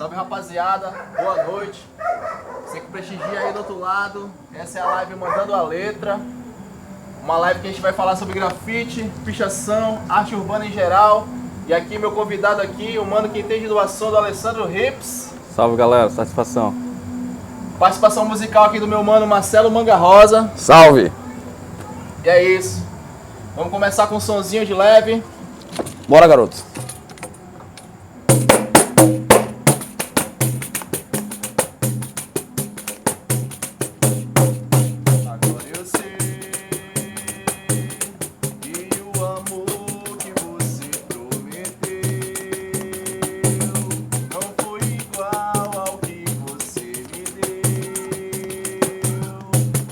Salve rapaziada, boa noite. Você que prestigia aí do outro lado, essa é a live Mandando a Letra. Uma live que a gente vai falar sobre grafite, pichação, arte urbana em geral. E aqui meu convidado aqui, o mano que entende do assunto, Alessandro Rips. Salve galera, satisfação. Participação musical aqui do meu mano Marcelo Manga Rosa. Salve! E é isso. Vamos começar com um sonzinho de leve. Bora, garoto! Agora eu sei que o amor que você prometeu não foi igual ao que você me deu.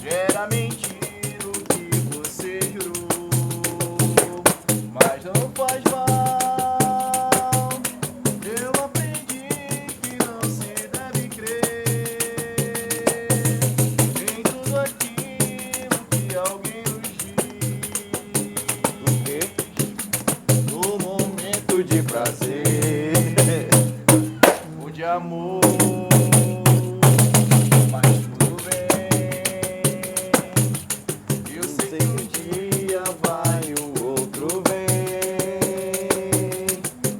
Era mentira o que você jurou, mas não faz mal. Eu aprendi que não se deve crer em tudo aquilo que alguém nos diz. No momento de prazer ou de amor, mas tudo bem. Eu sei que um dia vai e o outro vem.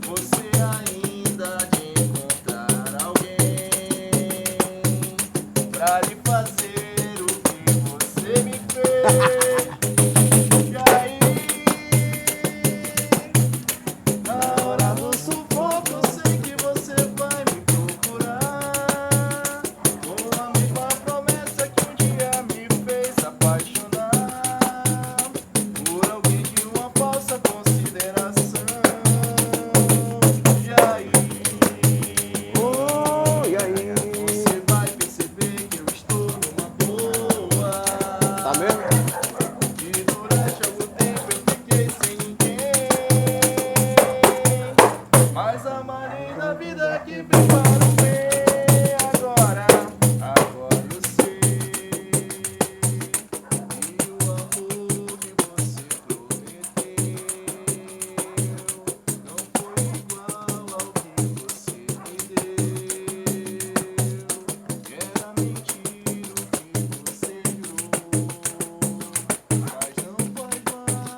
Você ainda há de encontrar alguém pra lhe fazer o que você me fez. E aí, na hora do sufoco, eu sei que você vai me procurar com a mesma promessa que um dia me fez apaixonar por alguém de uma falsa consideração. E aí, você vai perceber que eu estou numa boa. Tá mesmo? E durante algum tempo eu fiquei sem ninguém, mas amarei na vida que vem para o bem. Agora eu sei que o amor que você prometeu não foi igual ao que você me deu. Era mentira o que você jurou, mas não faz mal. Eu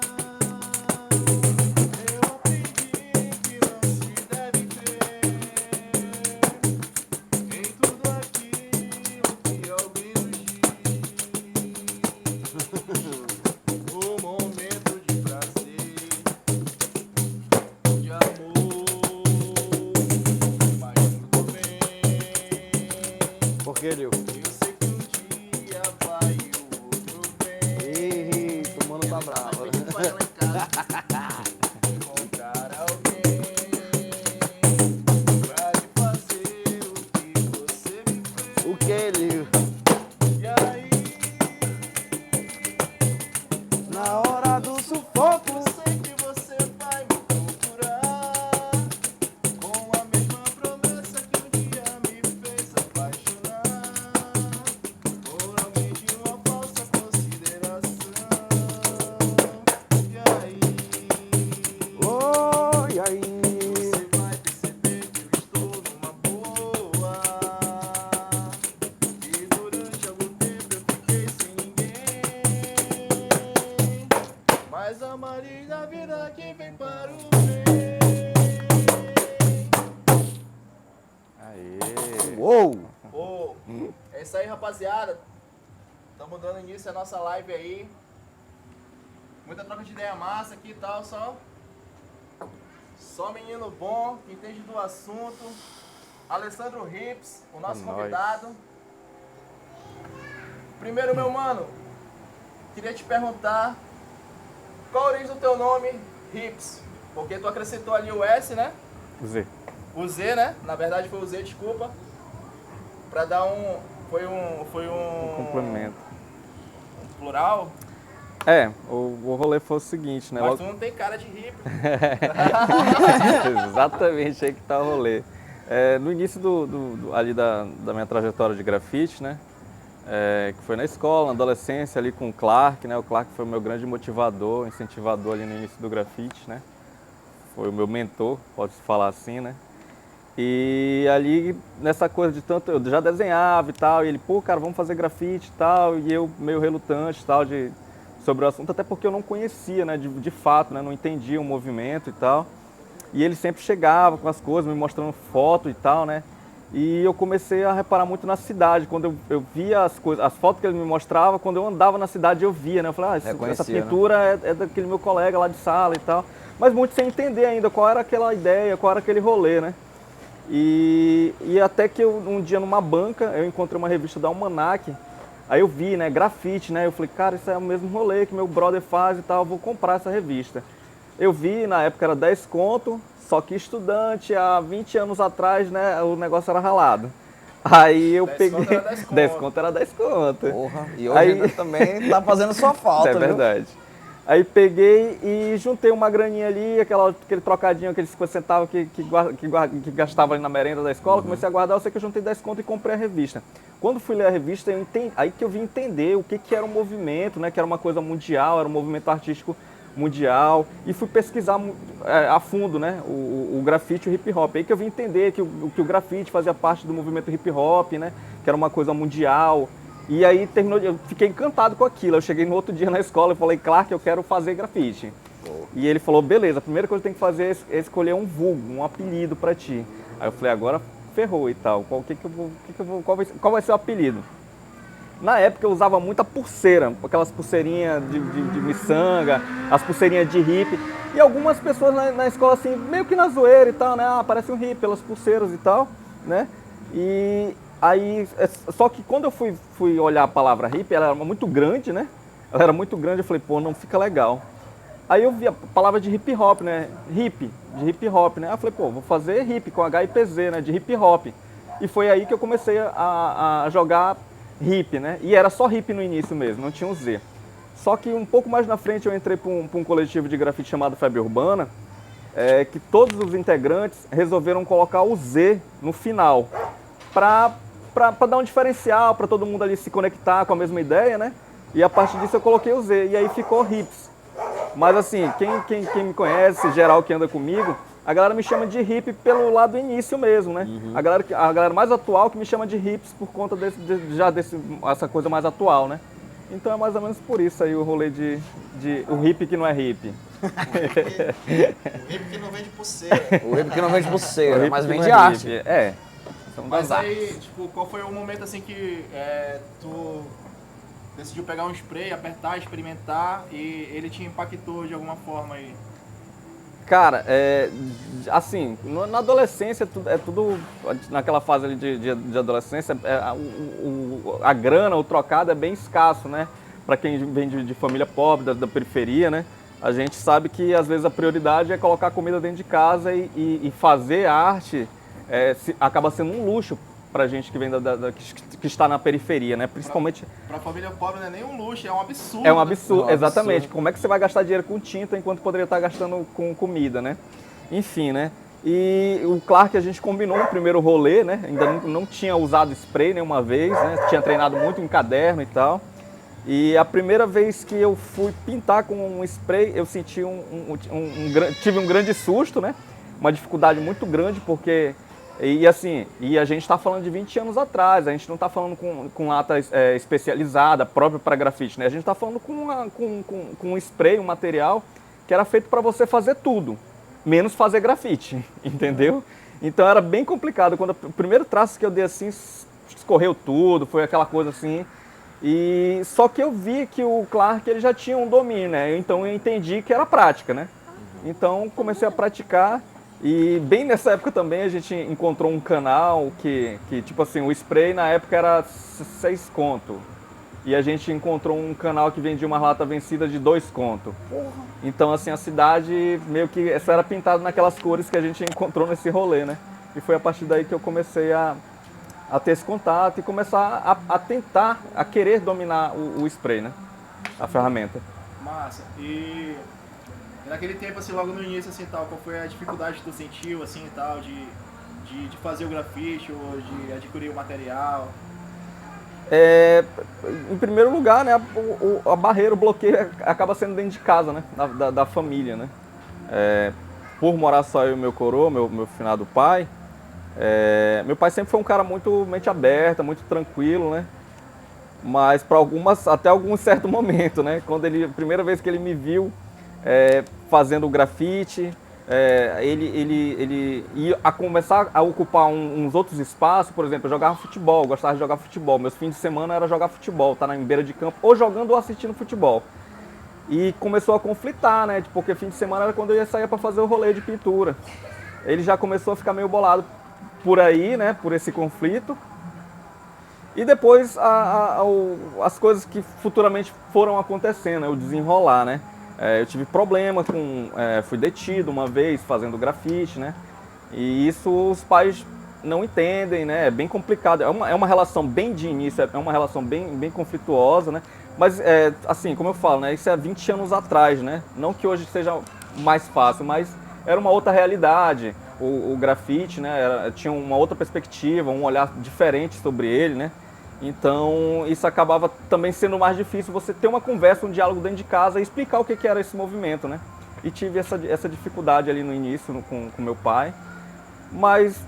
aprendi que não se deve crer em tudo aquilo que alguém nos diz. No momento de prazer, de amor, mas tudo bem. Por que, Lil? Eu sei que um dia vai e o outro vem. Eita, o mano tá bravo. Encontrar alguém pra lhe fazer o que você me fez. O que, Lil? E aí, Na hora do sufoco. eu sei que você vai me procurar com a mesma promessa que um dia me fez apaixonar por alguém de uma falsa consideração. E aí, você vai perceber que eu estou numa boa. E durante algum tempo eu fiquei sem ninguém, mas a Maria da vida que vem para o bem. Aê! Uou! Ô, é isso aí, rapaziada. Estamos dando início à nossa live aí. Muita troca de ideia massa aqui e tal, só menino bom, que entende do assunto. Alessandro Rips, o nosso nóis. convidado. Primeiro, meu mano, queria te perguntar qual a origem do teu nome, Rips? Porque tu acrescentou ali o S, né? Z. O Z, né? Na verdade foi o Z, desculpa. Pra dar um... Foi um Complemento. plural. É, o rolê foi o seguinte, né? Mas Logo- tu não tem cara de hippie. Exatamente aí que tá o rolê. No início ali da minha trajetória de grafite, né? Que foi na escola, na adolescência ali com o Clark, né? O Clark foi o meu grande motivador, incentivador ali no início do grafite, né? Foi o meu mentor, pode-se falar assim, né? E ali, nessa coisa de tanto, eu já desenhava e tal, e ele, pô, cara, vamos fazer grafite e tal, e eu meio relutante e tal, sobre o assunto, até porque eu não conhecia, né, de fato, né, não entendia o movimento e tal. E ele sempre chegava com as coisas, me mostrando foto e tal, né. E eu comecei a reparar muito na cidade, quando eu via as coisas, as fotos que ele me mostrava, quando eu andava na cidade eu via, né, eu falei, essa pintura, né, é daquele meu colega lá de sala e tal. Mas muito sem entender ainda qual era aquela ideia, qual era aquele rolê, né. E até que um dia numa banca, eu encontrei uma revista da Almanac, aí eu vi, né, grafite, né, eu falei, cara, isso é o mesmo rolê que meu brother faz e tal, eu vou comprar essa revista. Eu vi, na época era 10 conto, só que estudante, há 20 anos atrás, né, o negócio era ralado. Aí eu 10 peguei, conto era 10 conto. 10 conto era 10 conto. Porra, e hoje Aí... ainda também tá fazendo sua falta, É viu? verdade. Aí peguei e juntei uma graninha ali, aquele trocadinho, aqueles 50 centavos que gastava ali na merenda da escola, comecei a guardar, eu sei que eu juntei 10 conto e comprei a revista. Quando fui ler a revista, aí que eu vim entender o que era um movimento, né, que era uma coisa mundial, era um movimento artístico mundial, e fui pesquisar a fundo, né, o grafite e o hip hop. Aí que eu vim entender que o grafite fazia parte do movimento hip hop, né, que era uma coisa mundial. E aí eu fiquei encantado com aquilo. Eu cheguei no outro dia na escola e falei, Clark, eu quero fazer grafite. E ele falou, beleza, a primeira coisa que tem que fazer é escolher um vulgo, um apelido pra ti. Aí eu falei, agora ferrou e tal. Qual vai ser o apelido? Na época eu usava muita pulseira, aquelas pulseirinhas de miçanga, as pulseirinhas de hippie. E algumas pessoas na escola, assim, meio que na zoeira e tal, né? Ah, parece um hippie pelas pulseiras e tal, né? E aí, só que quando eu fui olhar a palavra hippie, ela era muito grande, né? Ela era muito grande, eu falei, pô, não fica legal. Aí eu vi a palavra de hip hop, né? Hip, de hip hop, né? Aí eu falei, pô, vou fazer hip com H-I-P-Z, né? De hip hop. E foi aí que eu comecei a jogar hip, né? E era só hip no início mesmo, não tinha um Z. Só que um pouco mais na frente eu entrei para um coletivo de grafite chamado Febre Urbana, que todos os integrantes resolveram colocar o Z no final, para dar um diferencial, para todo mundo ali se conectar com a mesma ideia, né? E a partir disso eu coloquei o Z, e aí ficou Hips. Mas assim, quem me conhece, geral que anda comigo, a galera me chama de hip pelo lado início mesmo, né? Uhum. A galera mais atual que me chama de hips por conta essa coisa mais atual, né? Então é mais ou menos por isso aí o rolê o hip que não é hip. O hip que não vende pulseira. O hip que não vende pulseira, mas que não vende é arte. hippie. É. Mas aí, tipo, qual foi o momento assim que tu decidiu pegar um spray, apertar, experimentar e ele te impactou de alguma forma aí? Cara, assim, na adolescência é tudo naquela fase ali de adolescência, a grana, o trocado é bem escasso, né? Para quem vem de família pobre, da periferia, né? A gente sabe que às vezes a prioridade é colocar comida dentro de casa e fazer arte acaba sendo um luxo pra gente que vem que está na periferia, né? Principalmente... Pra família pobre não é nem um luxo, é um absurdo. É um absurdo, né? exatamente. Absurdo. Como é que você vai gastar dinheiro com tinta enquanto poderia estar gastando com comida, né? Enfim, né? E o Clark, a gente combinou no primeiro rolê, né? Ainda não tinha usado spray nenhuma vez, né? Tinha treinado muito em caderno e tal. E a primeira vez que eu fui pintar com um spray, eu senti tive um grande susto, né? Uma dificuldade muito grande, porque... E assim, a gente está falando de 20 anos atrás, a gente não está falando com lata especializada, própria para grafite, né? A gente está falando com um spray, um material que era feito para você fazer tudo, menos fazer grafite, entendeu? Então era bem complicado. Quando o primeiro traço que eu dei assim, escorreu tudo, foi aquela coisa assim. E só que eu vi que o Clark ele já tinha um domínio, né? Então eu entendi que era prática, né? Então comecei a praticar. E bem nessa época também a gente encontrou um canal que tipo assim, o spray na época era 6 conto. E a gente encontrou um canal que vendia uma lata vencida de 2 conto. Então assim, a cidade meio que essa era pintada naquelas cores que a gente encontrou nesse rolê, né? E foi a partir daí que eu comecei a ter esse contato e começar a tentar, a querer dominar o spray, né? A ferramenta. Massa. E naquele tempo, assim, logo no início, assim, tal, qual foi a dificuldade que tu sentiu, assim, tal, de fazer o grafite ou de adquirir o material? Em primeiro lugar, né, a barreira, o bloqueio acaba sendo dentro de casa, né, da família, né. Por morar só eu e meu coroa, meu finado pai, Meu pai sempre foi um cara muito mente aberta, muito tranquilo, né? Mas para até algum certo momento, né? A primeira vez que ele me viu fazendo grafite, ele ia a começar a ocupar uns outros espaços. Por exemplo, eu jogava futebol, gostava de jogar futebol. Meus fins de semana era jogar futebol, tá na beira de campo, ou jogando ou assistindo futebol. E começou a conflitar, né? Porque fim de semana era quando eu ia sair para fazer o rolê de pintura. Ele já começou a ficar meio bolado por aí, né? Por esse conflito. E depois as coisas que futuramente foram acontecendo, o desenrolar, né? Eu tive problema fui detido uma vez fazendo grafite, né? E isso os pais não entendem, né? É bem complicado. É uma relação bem de início, é uma relação bem conflituosa, né? Mas, assim, como eu falo, né? Isso é 20 anos atrás, né? Não que hoje seja mais fácil, mas era uma outra realidade. O grafite, né? Tinha uma outra perspectiva, um olhar diferente sobre ele, né? Então, isso acabava também sendo mais difícil, você ter uma conversa, um diálogo dentro de casa e explicar o que era esse movimento, né? E tive essa dificuldade ali no início com meu pai, mas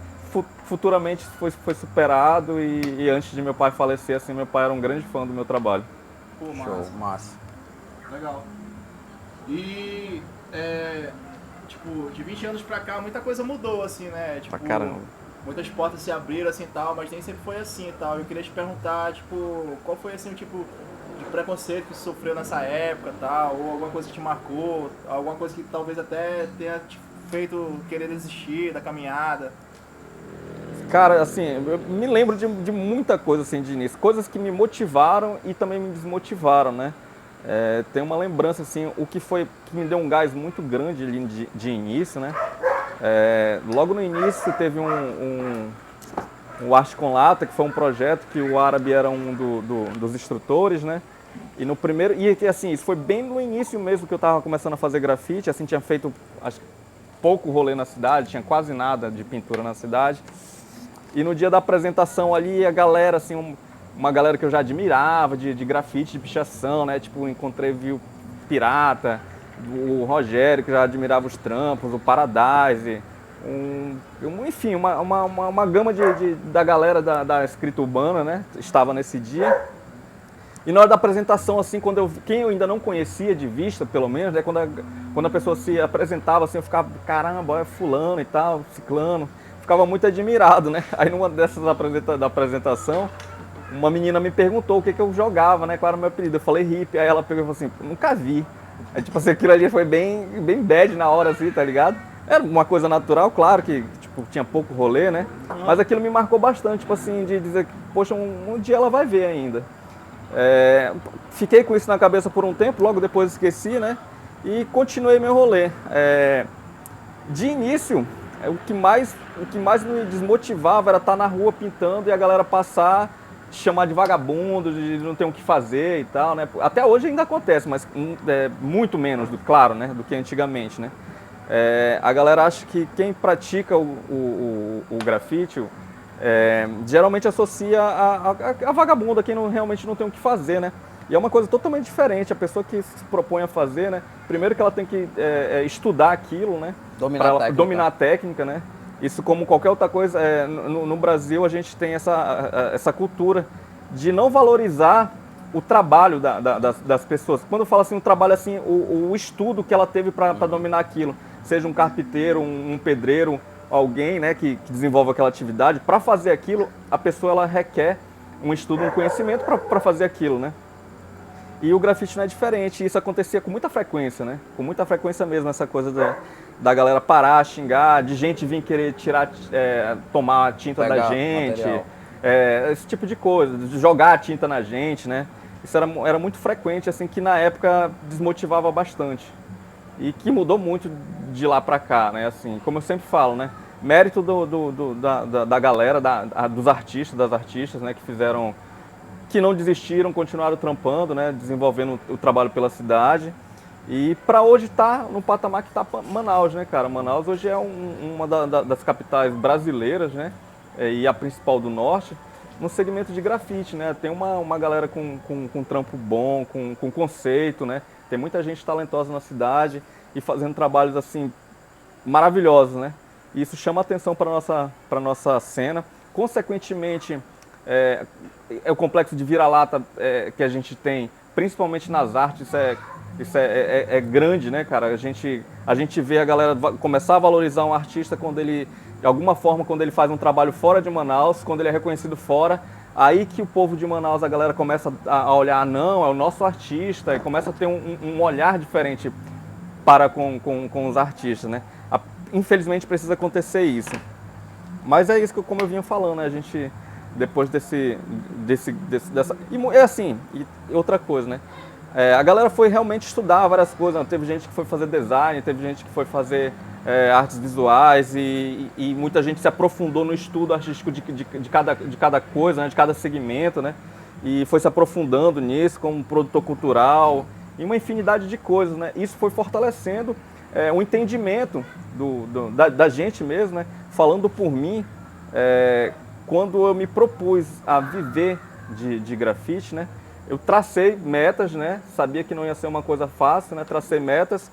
futuramente foi superado e antes de meu pai falecer, assim, meu pai era um grande fã do meu trabalho. Pô, massa. Show, massa. Legal. E, tipo, de 20 anos pra cá, muita coisa mudou, assim, né? Tipo, Pra caramba. muitas portas se abriram, assim, tal, mas nem sempre foi assim e tal. Eu queria te perguntar, tipo, qual foi, assim, o tipo de preconceito que você sofreu nessa época, tal, ou alguma coisa que te marcou, alguma coisa que talvez até tenha te feito querer desistir da caminhada. Cara, assim, eu me lembro de muita coisa assim de início, coisas que me motivaram e também me desmotivaram, né? Tem uma lembrança assim, o que me deu um gás muito grande ali de início, né? Logo no início teve o Arte com Lata, que foi um projeto que o Árabe era um dos instrutores, né? E no primeiro, e assim, isso foi bem no início mesmo que eu estava começando a fazer grafite, assim, tinha feito acho, pouco rolê na cidade, tinha quase nada de pintura na cidade. E no dia da apresentação ali, a galera, assim, uma galera que eu já admirava, de grafite, de pichação, né? Tipo, viu Pirata, o Rogério, que já admirava os trampos, o Paradise, enfim, uma gama da galera da escrita urbana, né? Estava nesse dia. E na hora da apresentação, assim, quem eu ainda não conhecia de vista, pelo menos, né? Quando a pessoa se apresentava, assim, eu ficava, caramba, é fulano e tal, ciclano. Ficava muito admirado, né? Aí numa dessas da apresentação, uma menina me perguntou o que eu jogava, né? Qual era o meu apelido. Eu falei hippie. Aí ela pegou e falou assim, nunca vi. Aí tipo assim, aquilo ali foi bem bad na hora, assim, tá ligado? Era uma coisa natural, claro que tipo, tinha pouco rolê, né? Mas aquilo me marcou bastante, tipo assim, de dizer que, poxa, um dia ela vai ver ainda. Fiquei com isso na cabeça por um tempo, logo depois esqueci, né? E continuei meu rolê. De início, o que mais me desmotivava era estar na rua pintando e a galera passar, chamar de vagabundo, de não ter o que fazer e tal, né? Até hoje ainda acontece, mas muito menos, claro, né? Do que antigamente, né? A galera acha que quem pratica o grafite geralmente associa a vagabundo, a quem realmente não tem o que fazer, né? E é uma coisa totalmente diferente. A pessoa que se propõe a fazer, né? Primeiro que ela tem que estudar aquilo, né? Dominar a técnica, né? Isso, como qualquer outra coisa, no Brasil a gente tem essa cultura de não valorizar o trabalho das pessoas. Quando eu falo assim, o trabalho, assim, o estudo que ela teve para dominar aquilo, seja um carpinteiro, um pedreiro, alguém, né, que desenvolve aquela atividade, para fazer aquilo, a pessoa ela requer um estudo, um conhecimento para fazer aquilo, né? E o grafite não é diferente, isso acontecia com muita frequência, né? Com muita frequência mesmo, essa coisa da galera parar, xingar, de gente vir querer tomar a tinta da gente, esse tipo de coisa, de jogar a tinta na gente, né? Isso era muito frequente, assim, que na época desmotivava bastante. E que mudou muito de lá pra cá, né? Assim, como eu sempre falo, né? Mérito da galera, dos artistas, das artistas, né? Que não desistiram, continuaram trampando, né? Desenvolvendo o trabalho pela cidade. E para hoje tá no patamar que tá Manaus, né, cara? Manaus hoje é uma das capitais brasileiras, né? E a principal do norte, no segmento de grafite, né? Tem uma galera com trampo bom, com conceito, né? Tem muita gente talentosa na cidade e fazendo trabalhos, assim, maravilhosos, né? e isso chama atenção para nossa cena. Consequentemente, o complexo de vira-lata que a gente tem, principalmente nas artes, isso é grande, né, cara? A gente vê a galera começar a valorizar um artista quando ele, de alguma forma, quando ele faz um trabalho fora de Manaus, quando ele é reconhecido fora, aí que o povo de Manaus, a galera começa a olhar, não, é o nosso artista, e começa a ter um olhar diferente para com os artistas, né? Infelizmente precisa acontecer isso. Mas é isso que, como eu vinha falando, né? A gente, depois dessa... E é assim, e outra coisa, né? A galera foi realmente estudar várias coisas, né? Teve gente que foi fazer design, teve gente que foi fazer artes visuais e muita gente se aprofundou no estudo artístico de cada coisa, né? De cada segmento, né? E foi se aprofundando nisso como produtor cultural e uma infinidade de coisas, né? Isso foi fortalecendo o entendimento da gente mesmo, né? Falando por mim, quando eu me propus a viver de grafite, né? Eu tracei metas, né? Sabia que não ia ser uma coisa fácil, né? Tracei metas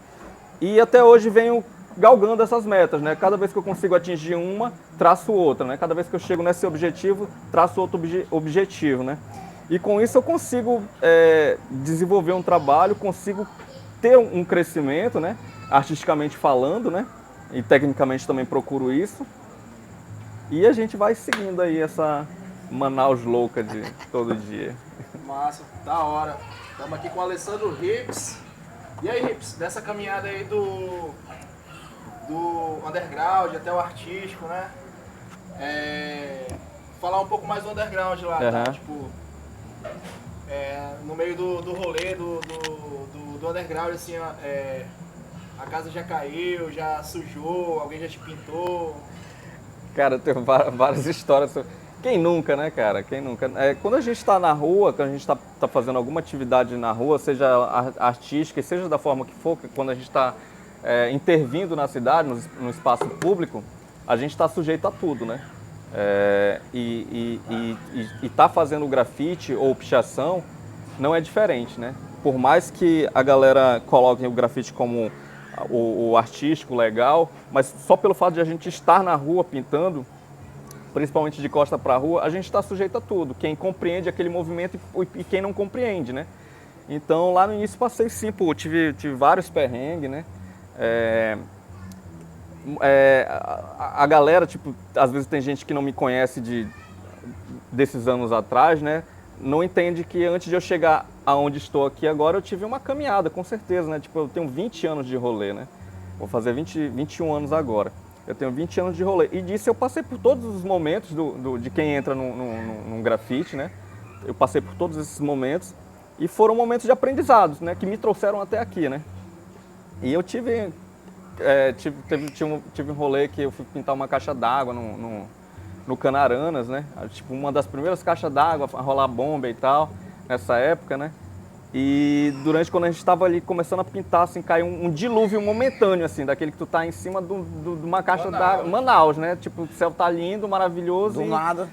e até hoje venho galgando essas metas, né? Cada vez que eu consigo atingir uma, traço outra, né? Cada vez que eu chego nesse objetivo, traço outro objetivo, né? E com isso eu consigo desenvolver um trabalho, consigo ter um crescimento, né? Artisticamente falando, né? E tecnicamente também procuro isso. E a gente vai seguindo aí essa Manaus louca de todo dia. Massa, da hora. Estamos aqui com o Alessandro Rips. E aí, Rips, dessa caminhada aí do underground até o artístico, né? Falar um pouco mais do underground lá, tá? Tipo, no meio do rolê, do underground, assim, a casa já caiu, já sujou, alguém já te pintou. Cara, eu tenho várias histórias. Quem nunca, né, cara? Quem nunca? Quando a gente está na rua, quando a gente está fazendo alguma atividade na rua, seja artística, seja da forma que for, quando a gente está intervindo na cidade, no espaço público, a gente está sujeito a tudo, né? E tá fazendo grafite ou pichação não é diferente, né? Por mais que a galera coloque o grafite como o artístico, legal, mas só pelo fato de a gente estar na rua pintando, principalmente de costa para a rua, a gente está sujeito a tudo. Quem compreende aquele movimento e quem não compreende, né? Então lá no início passei sim, tive vários perrengues, né? A galera, tipo, às vezes tem gente que não me conhece desses anos atrás, né? Não entende que antes de eu chegar aonde estou aqui agora, eu tive uma caminhada, com certeza, né? Tipo, eu tenho 20 anos de rolê, né? Vou fazer 21 anos agora. Eu tenho 20 anos de rolê. E disso eu passei por todos os momentos de quem entra num grafite, né? Eu passei por todos esses momentos e foram momentos de aprendizados, né? Que me trouxeram até aqui, né? E eu tive um rolê que eu fui pintar uma caixa d'água no Canaranas, né? Tipo, uma das primeiras caixas d'água a rolar bomba e tal, nessa época, né? E quando a gente estava ali começando a pintar, assim, caiu um dilúvio momentâneo, assim, daquele que tu tá em cima de uma caixa d'água. Manaus, né? Tipo, o céu tá lindo, maravilhoso. Do nada.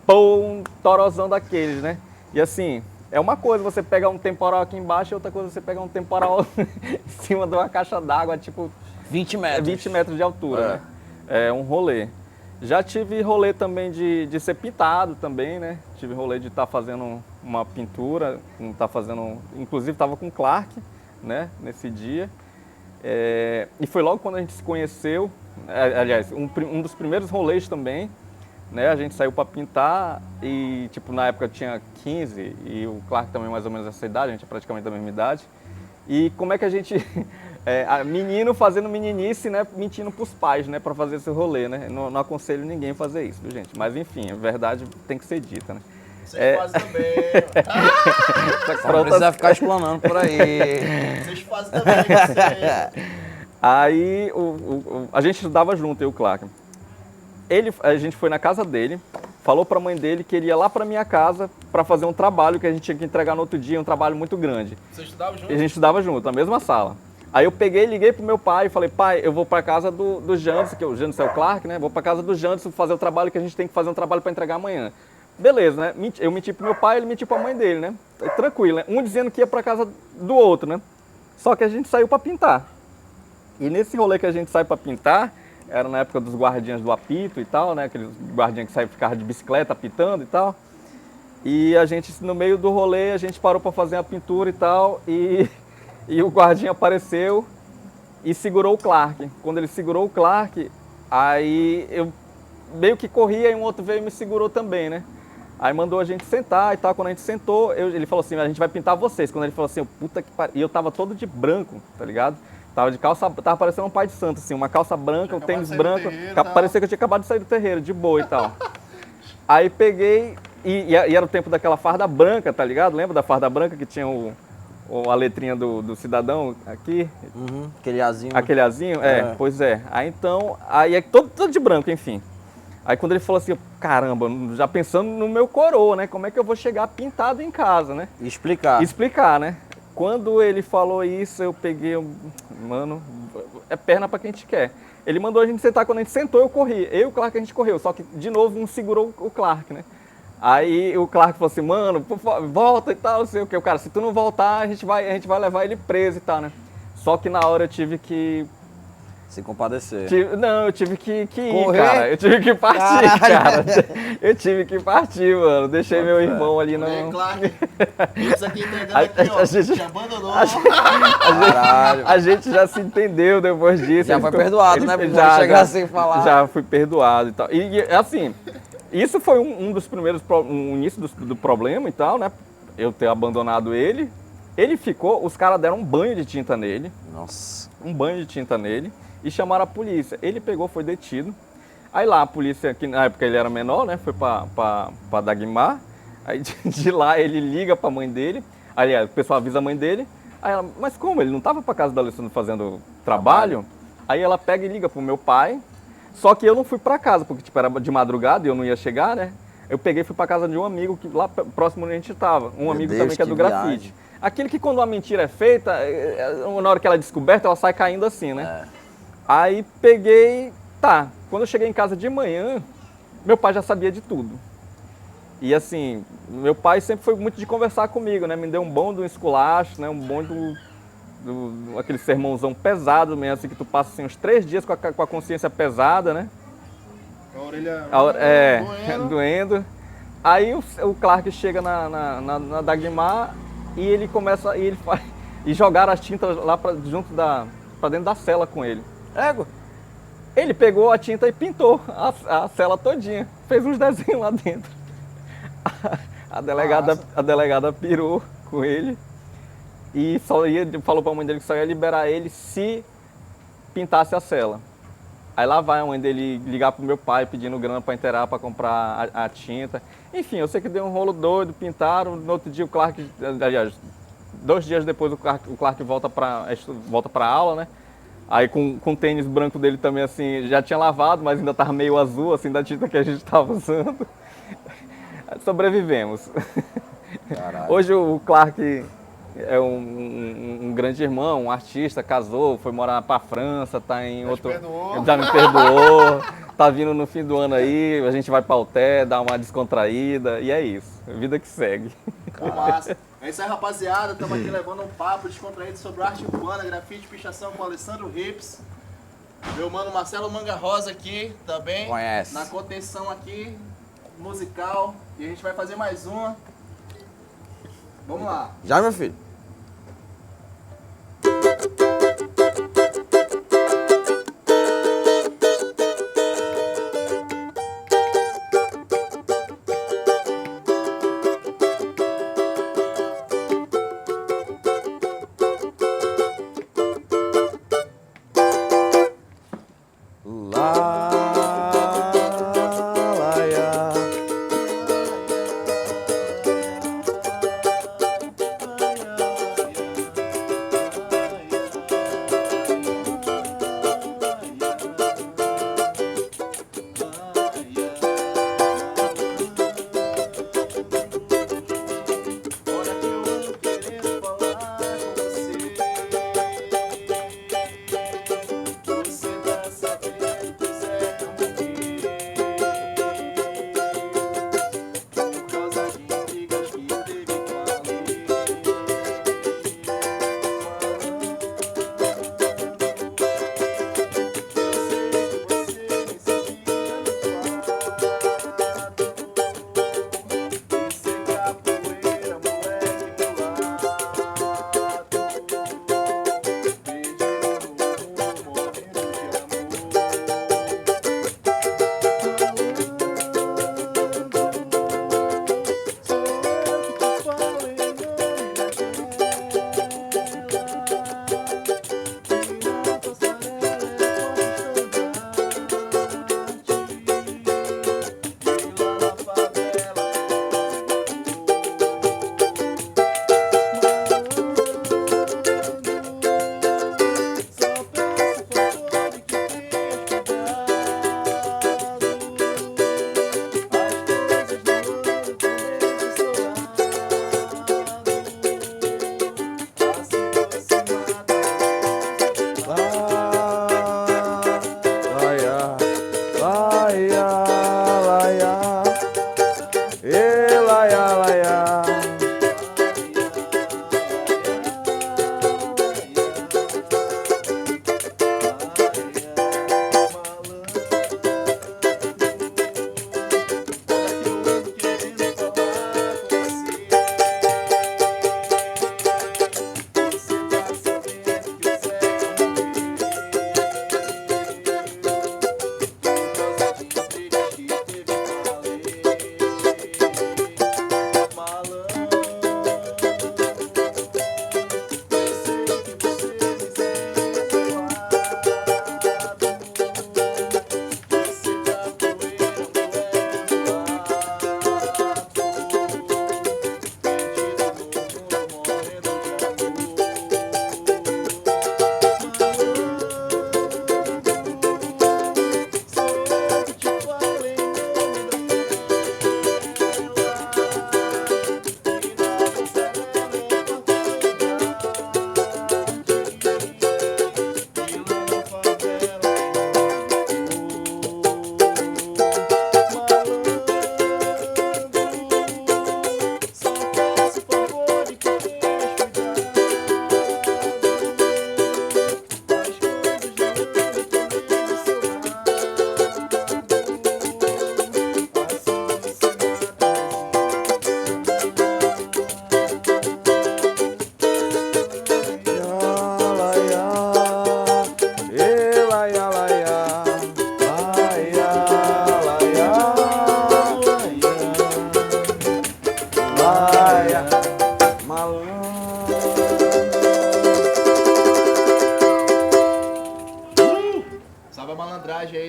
Pô, um torozão daqueles, né? E assim, é uma coisa você pegar um temporal aqui embaixo e outra coisa você pegar um temporal em cima de uma caixa d'água, tipo... 20 metros. 20 metros de altura, né? É um rolê. Já tive rolê também de ser pintado também, né? Tive rolê de estar fazendo uma pintura, inclusive estava com o Clark, né? Nesse dia. E foi logo quando a gente se conheceu, aliás, um dos primeiros rolês também, né? A gente saiu para pintar e, tipo, na época eu tinha 15 e o Clark também mais ou menos essa idade, a gente é praticamente da mesma idade. E como é que a gente... menino fazendo meninice, né, mentindo pros pais, né, para fazer esse rolê, né? Não aconselho ninguém a fazer isso, viu, gente? Mas enfim, a verdade tem que ser dita, né? Vocês fazem também. Não precisa ficar explanando por aí. Vocês fazem também, vocês. Aí a gente estudava junto, eu e o Clark. A gente foi na casa dele, falou para a mãe dele que ele ia lá para minha casa para fazer um trabalho que a gente tinha que entregar no outro dia, um trabalho muito grande. Vocês estudavam junto? E a gente estudava junto, na mesma sala. Aí eu liguei pro meu pai e falei, pai, eu vou pra casa do Janderson, que o Janderson é o Clark, né? Vou pra casa do Janderson fazer o trabalho que a gente tem que fazer um trabalho para entregar amanhã. Beleza, né? Eu menti pro meu pai, ele mentiu pra mãe dele, né? Tranquilo, né? Um dizendo que ia pra casa do outro, né? Só que a gente saiu para pintar. E nesse rolê que a gente sai para pintar, Era na época dos guardinhas do apito e tal, né? Aqueles guardinhas que ficavam de bicicleta apitando e tal. E a gente, no meio do rolê, a gente parou para fazer a pintura e tal. E o guardinha apareceu e segurou o Clark. Quando ele segurou o Clark, aí eu meio que corri, aí um outro veio e me segurou também, né? Aí mandou a gente sentar e tal. Quando a gente sentou, ele falou assim, a gente vai pintar vocês. Quando ele falou assim, puta que pariu. E eu tava todo de branco, tá ligado? Tava de calça, tava parecendo um pai de santo, assim, uma calça branca, um tênis branco. Parecia que eu tinha acabado de sair do terreiro, de boa e tal. Aí peguei, e era o tempo daquela farda branca, tá ligado? Lembra da farda branca que tinha a letrinha do cidadão aqui? Aquele azinho. Aquele azinho? É, pois é. Aí então, aí é todo de branco, enfim. Aí quando ele falou assim, caramba, já pensando no meu coroa, né? Como é que eu vou chegar pintado em casa, né? Explicar, né? Quando ele falou isso, eu peguei, mano, é perna pra quem te quer. Ele mandou a gente sentar, quando a gente sentou, eu corri. Eu e o Clark, a gente correu, só que de novo um segurou o Clark, né? Aí o Clark falou assim, mano, por favor, volta e tal, não sei o que. O cara, se tu não voltar, a gente vai levar ele preso e tal, né? Só que na hora eu tive que... Se compadecer. Não, eu tive que ir, Correr? cara. Eu tive que partir, cara. Eu tive que partir, mano. Deixei meu irmão ali no... Clark, isso aqui entregando aqui, ó, te abandonou. A gente já se entendeu depois disso. Já foi perdoado, né? Por chegar sem falar. Já fui perdoado e tal. E assim, isso foi um dos primeiros, um início do problema e tal, né? Eu ter abandonado ele. Ele ficou, os caras deram um banho de tinta nele. Nossa. Um banho de tinta nele. E chamaram a polícia. Ele pegou, foi detido. Aí lá a polícia, que na época ele era menor, né? Foi pra Dagmar. Aí de lá ele liga pra mãe dele. Aliás, o pessoal avisa a mãe dele. Aí ela, mas como? Ele não tava pra casa da Alessandra fazendo trabalho? Aí ela pega e liga pro meu pai. Só que eu não fui pra casa, porque tipo, era de madrugada e eu não ia chegar, né? Eu peguei e fui pra casa de um amigo que lá próximo onde a gente tava. Um amigo também que é do grafite. Aquele que quando uma mentira é feita, na hora que ela é descoberta, ela sai caindo assim, né? Aí peguei, tá, quando eu cheguei em casa de manhã, meu pai já sabia de tudo. E assim, meu pai sempre foi muito de conversar comigo, né? Me deu um bom do esculacho, né? Um bom aquele sermãozão pesado mesmo, assim, que tu passa assim, uns 3 dias com a consciência pesada, né? A orelha doendo. Aí o Clark chega na Dagmar e ele começa, e jogaram as tintas lá pra dentro da cela com ele. Égua. Ele pegou a tinta e pintou a cela todinha. Fez uns desenhos lá dentro. A delegada pirou com ele e falou pra mãe dele que só ia liberar ele se pintasse a cela. Aí lá vai a mãe dele ligar pro meu pai pedindo grana pra inteirar, pra comprar a tinta. Enfim, eu sei que deu um rolo doido, pintaram. No outro dia o Clark, aliás, 2 dias depois o Clark volta pra aula, né? Aí com o tênis branco dele também, assim, já tinha lavado, mas ainda tava meio azul, assim, da tinta que a gente tava usando. Sobrevivemos. Caralho. Hoje o Clark é um grande irmão, um artista, casou, foi morar pra França, tá em outro... Já me perdoou, tá vindo no fim do ano aí, a gente vai pra Alté, dá uma descontraída, e é isso, vida que segue. Massa. É isso aí, rapaziada. Estamos aqui levando um papo descontraído sobre arte urbana, grafite, pichação com o Alessandro Rips. Meu mano Marcelo Manga Rosa aqui também. Conhece. Na contenção aqui, musical. E a gente vai fazer mais uma. Vamos lá. Já, meu filho?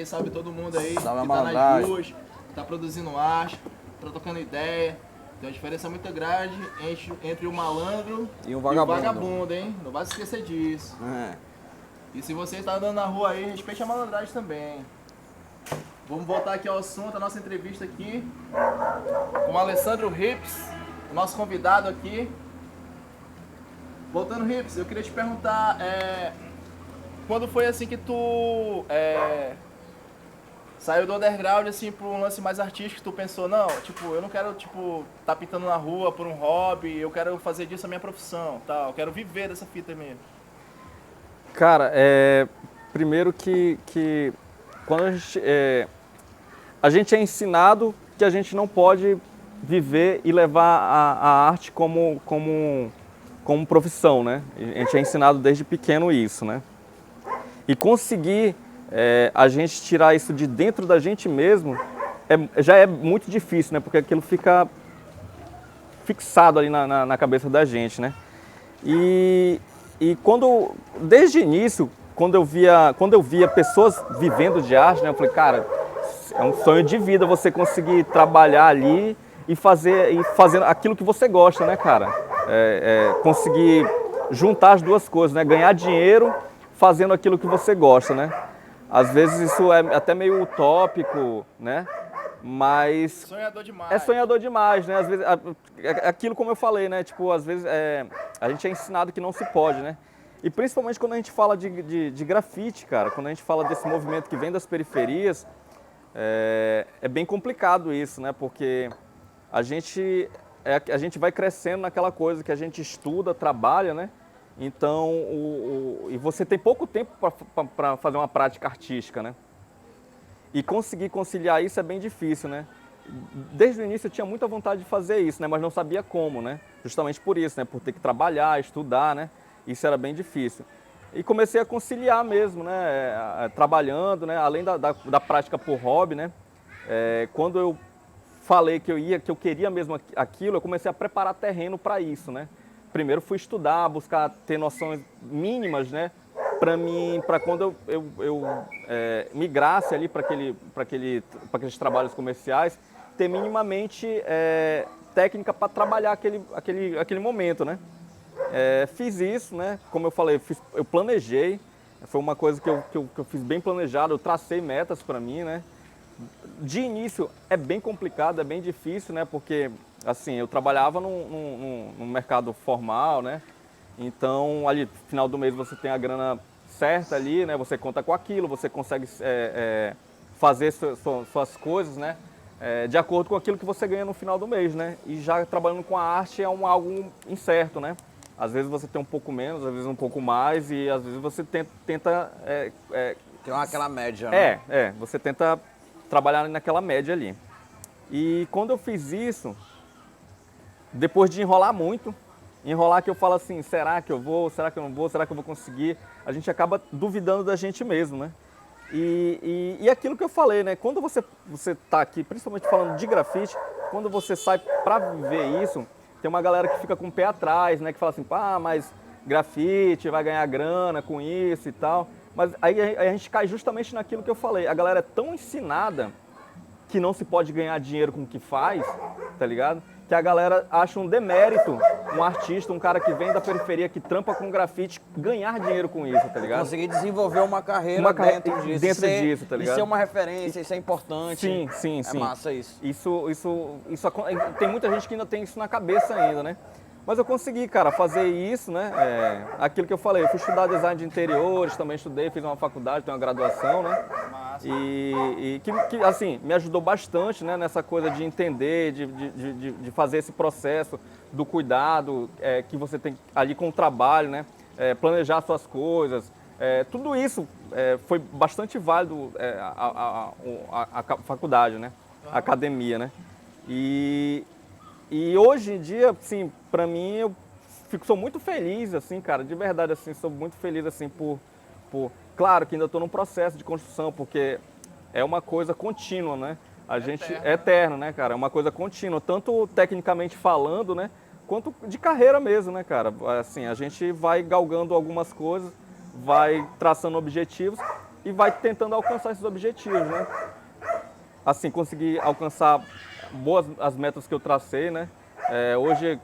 aí, salve todo mundo aí Salve a que tá nas malandragem. ruas, que tá produzindo arte, tá trocando ideia. Tem uma diferença muito grande entre o malandro E o vagabundo. vagabundo, hein? Não vai se esquecer disso. É. E se você está andando na rua aí, respeite a malandragem também. Vamos voltar aqui ao assunto, a nossa entrevista aqui com o Alessandro Rips, o nosso convidado aqui. Voltando, Rips, eu queria te perguntar, quando foi assim que tu saiu do underground assim para um lance mais artístico, tu pensou, não, tipo, eu não quero tipo tá pintando na rua por um hobby, eu quero fazer disso a minha profissão, tal, eu quero viver dessa fita mesmo. Cara, primeiro que quando a gente é ensinado que a gente não pode viver e levar a arte como profissão, né? A gente é ensinado desde pequeno isso, né? E conseguir a gente tirar isso de dentro da gente mesmo já é muito difícil, né? Porque aquilo fica fixado ali na cabeça da gente, né? E desde o início, quando eu via pessoas vivendo de arte, né? Eu falei, cara, é um sonho de vida você conseguir trabalhar ali e fazer aquilo que você gosta, né, cara? Conseguir juntar as duas coisas, né? Ganhar dinheiro fazendo aquilo que você gosta, né? Às vezes isso é até meio utópico, né? Mas Sonhador demais. é sonhador demais, né? Às vezes, aquilo como eu falei, né? Tipo, às vezes a gente é ensinado que não se pode, né? E principalmente quando a gente fala de grafite, cara, quando a gente fala desse movimento que vem das periferias, é bem complicado isso, né? Porque a gente vai crescendo naquela coisa que a gente estuda, trabalha, né? Então, e você tem pouco tempo para fazer uma prática artística, né? E conseguir conciliar isso é bem difícil, né? Desde o início eu tinha muita vontade de fazer isso, né? Mas não sabia como, né? Justamente por isso, né? Por ter que trabalhar, estudar, né? Isso era bem difícil. E comecei a conciliar mesmo, né? Trabalhando, né? Além da prática por hobby, né? Quando eu falei que eu queria mesmo aquilo, eu comecei a preparar terreno para isso, né? Primeiro fui estudar, buscar ter noções mínimas, né? Para quando eu migrasse ali para aqueles trabalhos comerciais, ter minimamente técnica para trabalhar aquele momento, né? Fiz isso, né? Como eu falei, eu planejei, foi uma coisa que eu fiz bem planejado, eu tracei metas para mim, né? De início é bem complicado, é bem difícil, né? Porque assim, eu trabalhava num mercado formal, né? Então, ali, no final do mês você tem a grana certa ali, né? Você conta com aquilo, você consegue fazer suas coisas, né? De acordo com aquilo que você ganha no final do mês, né? E já trabalhando com a arte é algo incerto, né? Às vezes você tem um pouco menos, às vezes um pouco mais e às vezes você tenta... Tem aquela média, né? Você tenta trabalhar naquela média ali. E quando eu fiz isso, depois de enrolar muito, que eu falo assim, será que eu vou, será que eu não vou, será que eu vou conseguir? A gente acaba duvidando da gente mesmo, né? E aquilo que eu falei, né? Quando você tá aqui, principalmente falando de grafite, quando você sai para viver isso, tem uma galera que fica com o pé atrás, né? Que fala assim, mas grafite, vai ganhar grana com isso e tal. Mas aí a gente cai justamente naquilo que eu falei. A galera é tão ensinada que não se pode ganhar dinheiro com o que faz, tá ligado? Que a galera acha um demérito, um artista, um cara que vem da periferia, que trampa com grafite, ganhar dinheiro com isso, tá ligado? Conseguir desenvolver uma carreira dentro disso. Tá ligado? E ser uma referência, isso é importante. Sim. É massa isso. Tem muita gente que ainda tem isso na cabeça ainda, né? Mas eu consegui, cara, fazer isso, né? Aquilo que eu falei, eu fui estudar design de interiores, também estudei, fiz uma faculdade, tenho uma graduação, né? E que assim, me ajudou bastante, né? Nessa coisa de entender, de fazer esse processo do cuidado que você tem ali com o trabalho, né? Planejar suas coisas. Tudo isso foi bastante válido a faculdade, né? A academia, né? E hoje em dia, assim, pra mim, sou muito feliz, assim, cara, de verdade, assim, sou muito feliz, assim, claro que ainda estou num processo de construção, porque é uma coisa contínua, né? É eterno, né, cara? É uma coisa contínua, tanto tecnicamente falando, né, quanto de carreira mesmo, né, cara? Assim, a gente vai galgando algumas coisas, vai traçando objetivos e vai tentando alcançar esses objetivos, né? Assim, conseguir alcançar boas as metas que eu tracei, né? Hoje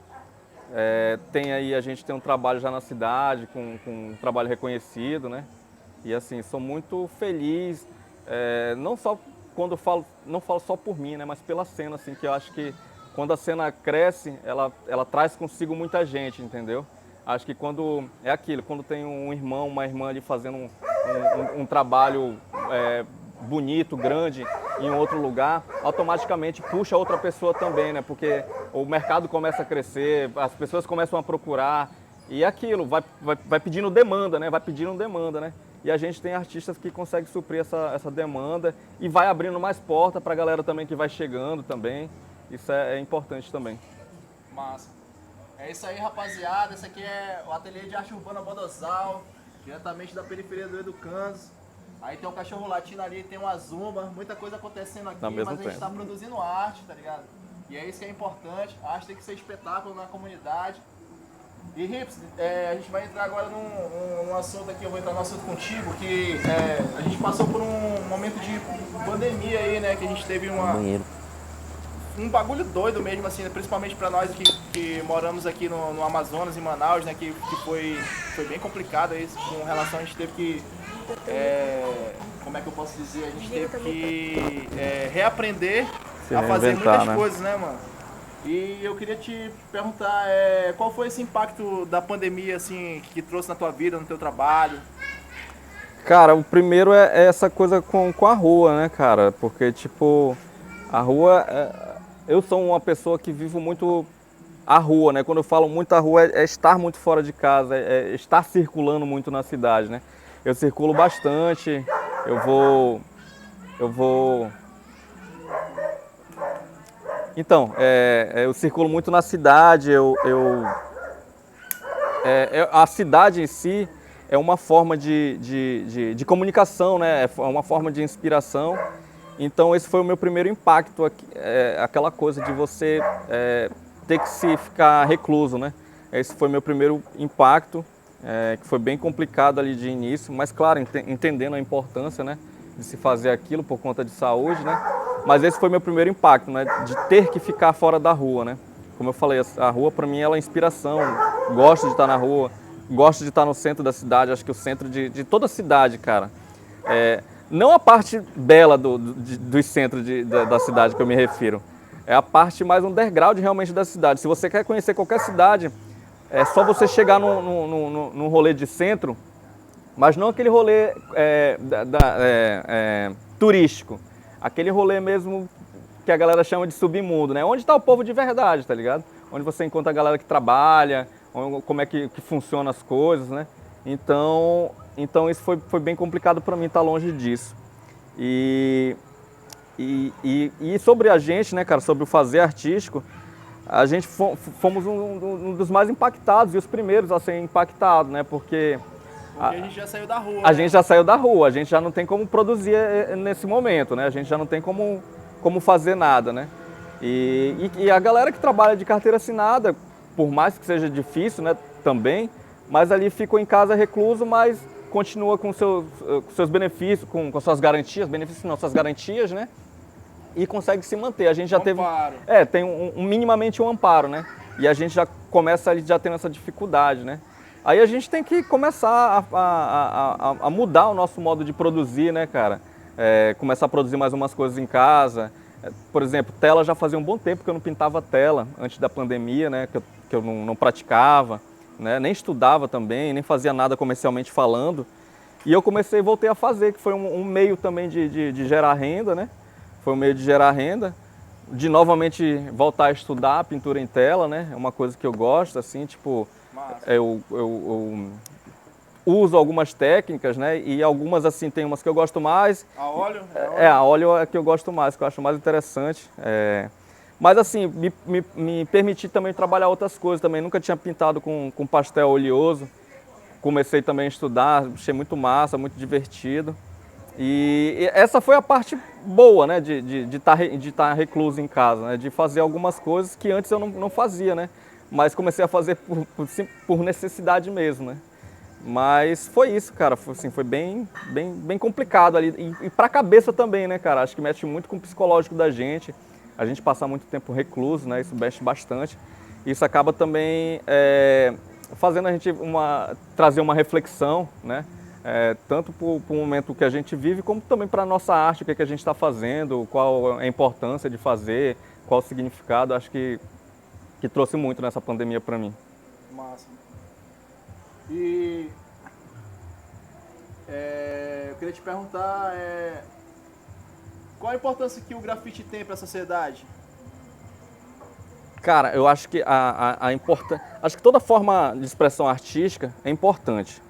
a gente tem um trabalho já na cidade, com um trabalho reconhecido, né? E assim, sou muito feliz, não só quando eu falo, não falo só por mim, né? Mas pela cena, assim, que eu acho que quando a cena cresce, ela traz consigo muita gente, entendeu? Acho que quando é aquilo, quando tem um irmão, uma irmã ali fazendo um trabalho bonito, grande, em outro lugar, automaticamente puxa outra pessoa também, né? Porque o mercado começa a crescer, as pessoas começam a procurar e aquilo vai pedindo demanda, né? Vai pedindo demanda, né? E a gente tem artistas que conseguem suprir essa demanda e vai abrindo mais porta para a galera também que vai chegando também. Isso é importante também. Massa. É isso aí, rapaziada. Esse aqui é o ateliê de arte urbana Bodosal, diretamente da periferia do Educandos. Aí tem um cachorro latindo ali, tem uma zumba, muita coisa acontecendo aqui, mas a gente está produzindo arte, tá ligado? E é isso que é importante. A arte tem que ser espetáculo na comunidade. E Rips, a gente vai entrar agora num assunto aqui, eu vou entrar no assunto contigo, que a gente passou por um momento de pandemia aí, né? Que a gente teve um bagulho doido mesmo, assim, principalmente para nós que moramos aqui no Amazonas, em Manaus, né? Que foi bem complicado isso, com relação a gente teve que... como é que eu posso dizer? A gente teve que reaprender a fazer muitas coisas, né, mano? E eu queria te perguntar, qual foi esse impacto da pandemia, assim, que trouxe na tua vida, no teu trabalho? Cara, o primeiro é essa coisa com a rua, né, cara? Porque, tipo, a rua... eu sou uma pessoa que vivo muito a rua, né? Quando eu falo muito a rua, é estar muito fora de casa, é estar circulando muito na cidade, né? Eu circulo bastante, eu vou... Então, eu circulo muito na cidade, a cidade em si é uma forma de comunicação, né? É uma forma de inspiração. Então esse foi o meu primeiro impacto, aquela coisa de você ter que se ficar recluso, né? Esse foi o meu primeiro impacto, que foi bem complicado ali de início, mas claro, entendendo a importância, né, de se fazer aquilo por conta de saúde, né? Mas esse foi meu primeiro impacto, né, de ter que ficar fora da rua, né? Como eu falei, a rua para mim ela é inspiração, gosto de estar na rua, gosto de estar no centro da cidade, acho que o centro de toda a cidade, cara, não a parte bela dos centros da cidade que eu me refiro, é a parte mais underground realmente da cidade. Se você quer conhecer qualquer cidade, é só você chegar num rolê de centro, mas não aquele rolê turístico, aquele rolê mesmo que a galera chama de submundo, né? Onde está o povo de verdade, tá ligado? Onde você encontra a galera que trabalha, como é que funciona as coisas, né? Então isso foi bem complicado para mim estar longe disso. E sobre a gente, né, cara, sobre o fazer artístico, a gente fomos um dos mais impactados e os primeiros a ser impactados, né? Porque a gente já saiu da rua. A gente já saiu da rua, a gente já não tem como produzir nesse momento, né? A gente já não tem como fazer nada, né? E a galera que trabalha de carteira assinada, por mais que seja difícil, né, também, mas ali ficou em casa recluso, mas continua com seus benefícios, com suas garantias, benefícios não, suas garantias, né? E consegue se manter. A gente já teve... tem minimamente um amparo, né? E a gente já começa ali já tendo essa dificuldade, né? Aí a gente tem que começar a mudar o nosso modo de produzir, né, cara? Começar a produzir mais umas coisas em casa. Por exemplo, tela, já fazia um bom tempo que eu não pintava tela, antes da pandemia, né? Que eu não praticava, né? Nem estudava também, nem fazia nada comercialmente falando. E eu voltei a fazer, que foi um meio também de gerar renda, né? Foi um meio de gerar renda, de novamente voltar a estudar pintura em tela, né? É uma coisa que eu gosto, assim, tipo, eu uso algumas técnicas, né? E algumas, assim, tem umas que eu gosto mais. A óleo? A óleo é a que eu gosto mais, que eu acho mais interessante. Mas, assim, me permiti também trabalhar outras coisas também. Nunca tinha pintado com pastel oleoso. Comecei também a estudar, achei muito massa, muito divertido. E essa foi a parte boa, né, de estar recluso em casa, né, de fazer algumas coisas que antes eu não fazia, né, mas comecei a fazer por necessidade mesmo, né. Mas foi isso, cara. Foi, assim, foi bem complicado ali. E pra cabeça também, né, cara? Acho que mexe muito com o psicológico da gente. A gente passar muito tempo recluso, né? Isso mexe bastante. Isso acaba também fazendo a gente trazer uma reflexão, né? Tanto para o momento que a gente vive, como também para a nossa arte, o que, é que a gente está fazendo, qual a importância de fazer, qual o significado. Acho que trouxe muito nessa pandemia para mim. Massa. E eu queria te perguntar qual a importância que o grafite tem para a sociedade? Cara, eu acho que acho que toda forma de expressão artística é importante.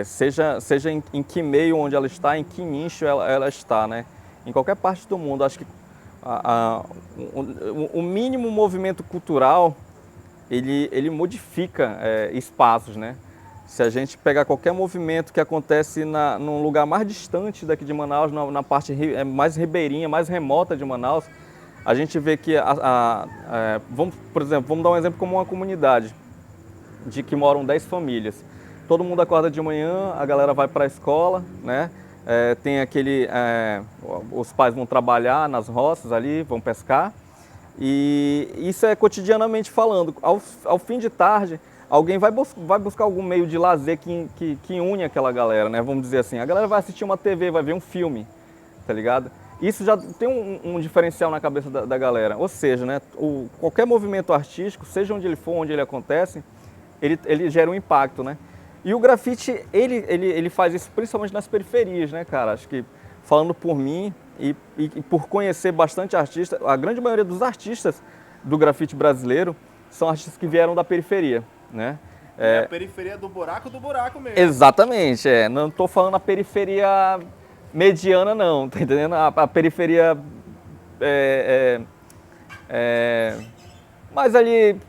Seja em que meio onde ela está, em que nicho ela está, né? Em qualquer parte do mundo, acho que o mínimo movimento cultural ele modifica espaços, né? Se a gente pegar qualquer movimento que acontece num lugar mais distante daqui de Manaus, na parte mais ribeirinha, mais remota de Manaus, a gente vê que, por exemplo, vamos dar um exemplo como uma comunidade de que moram 10 famílias. Todo mundo acorda de manhã, a galera vai para a escola, né? Tem os pais vão trabalhar nas roças ali, vão pescar. E isso é cotidianamente falando. Ao fim de tarde, alguém vai buscar algum meio de lazer que une aquela galera, né? Vamos dizer assim, a galera vai assistir uma TV, vai ver um filme, tá ligado? Isso já tem um diferencial na cabeça da galera. Ou seja, né, qualquer movimento artístico, seja onde ele for, onde ele acontece, ele gera um impacto, né? E o grafite, ele faz isso principalmente nas periferias, né, cara? Acho que, falando por mim e por conhecer bastante artista, a grande maioria dos artistas do grafite brasileiro são artistas que vieram da periferia, né? A periferia do buraco mesmo. Exatamente, não estou falando a periferia mediana não, tá entendendo? A periferia mais ali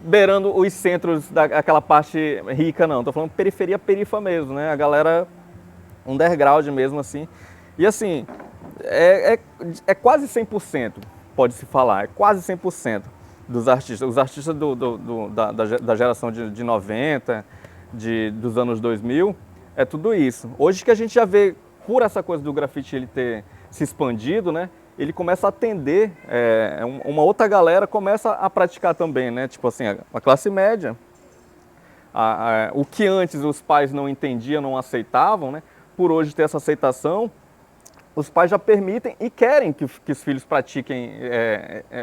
beirando os centros daquela parte rica não, estou falando periferia mesmo, né? A galera underground mesmo assim. E assim, é quase 100%, pode-se falar, é quase 100% dos artistas. Os artistas da geração de 90, dos anos 2000, é tudo isso. Hoje que a gente já vê, por essa coisa do grafite ele ter se expandido, né? Ele começa a atender, uma outra galera começa a praticar também, né? Tipo assim, a classe média, o que antes os pais não entendiam, não aceitavam, né? Por hoje ter essa aceitação, os pais já permitem e querem que os filhos pratiquem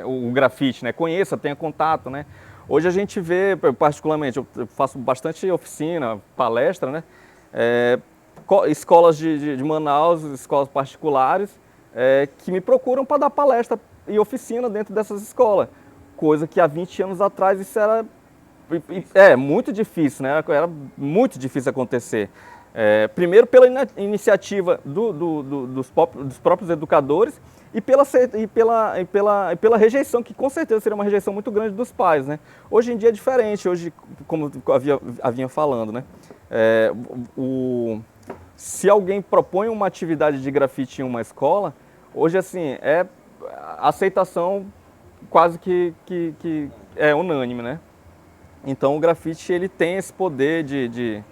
o grafite, né? Conheça, tenha contato, né? Hoje a gente vê, particularmente, eu faço bastante oficina, palestra, né? Escolas de Manaus, escolas particulares, que me procuram para dar palestra e oficina dentro dessas escolas. Coisa que há 20 anos atrás isso era muito difícil, né? Era muito difícil acontecer. Primeiro pela iniciativa dos próprios educadores e pela rejeição, que com certeza seria uma rejeição muito grande dos pais, né? Hoje em dia é diferente, hoje, como eu havia falando, né? Se alguém propõe uma atividade de grafite em uma escola, hoje assim, a aceitação quase que é unânime, né? Então o grafite ele tem esse poder de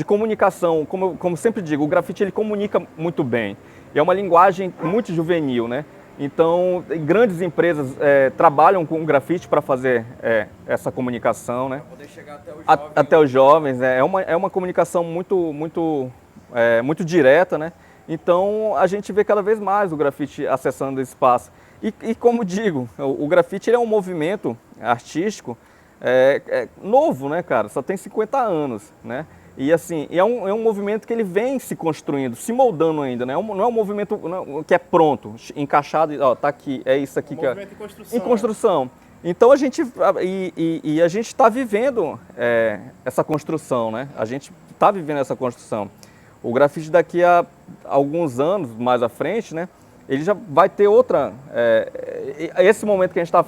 comunicação, como sempre digo, o grafite ele comunica muito bem. E é uma linguagem muito juvenil, né? Então grandes empresas trabalham com o grafite para fazer essa comunicação, né? Para poder chegar até os jovens. É uma comunicação muito direta, né? Então a gente vê cada vez mais o grafite acessando esse espaço. E como digo, o grafite ele é um movimento artístico novo, né, cara? Só tem 50 anos, né? E assim, é um movimento que ele vem se construindo, se moldando ainda, né? Não é um movimento que é pronto, encaixado, ó, tá aqui, é isso aqui que é. Movimento em construção. Em construção. Então a gente está vivendo essa construção, né? A gente está vivendo essa construção. O grafite daqui a alguns anos mais à frente, né? Ele já vai ter outra. Esse momento que a gente está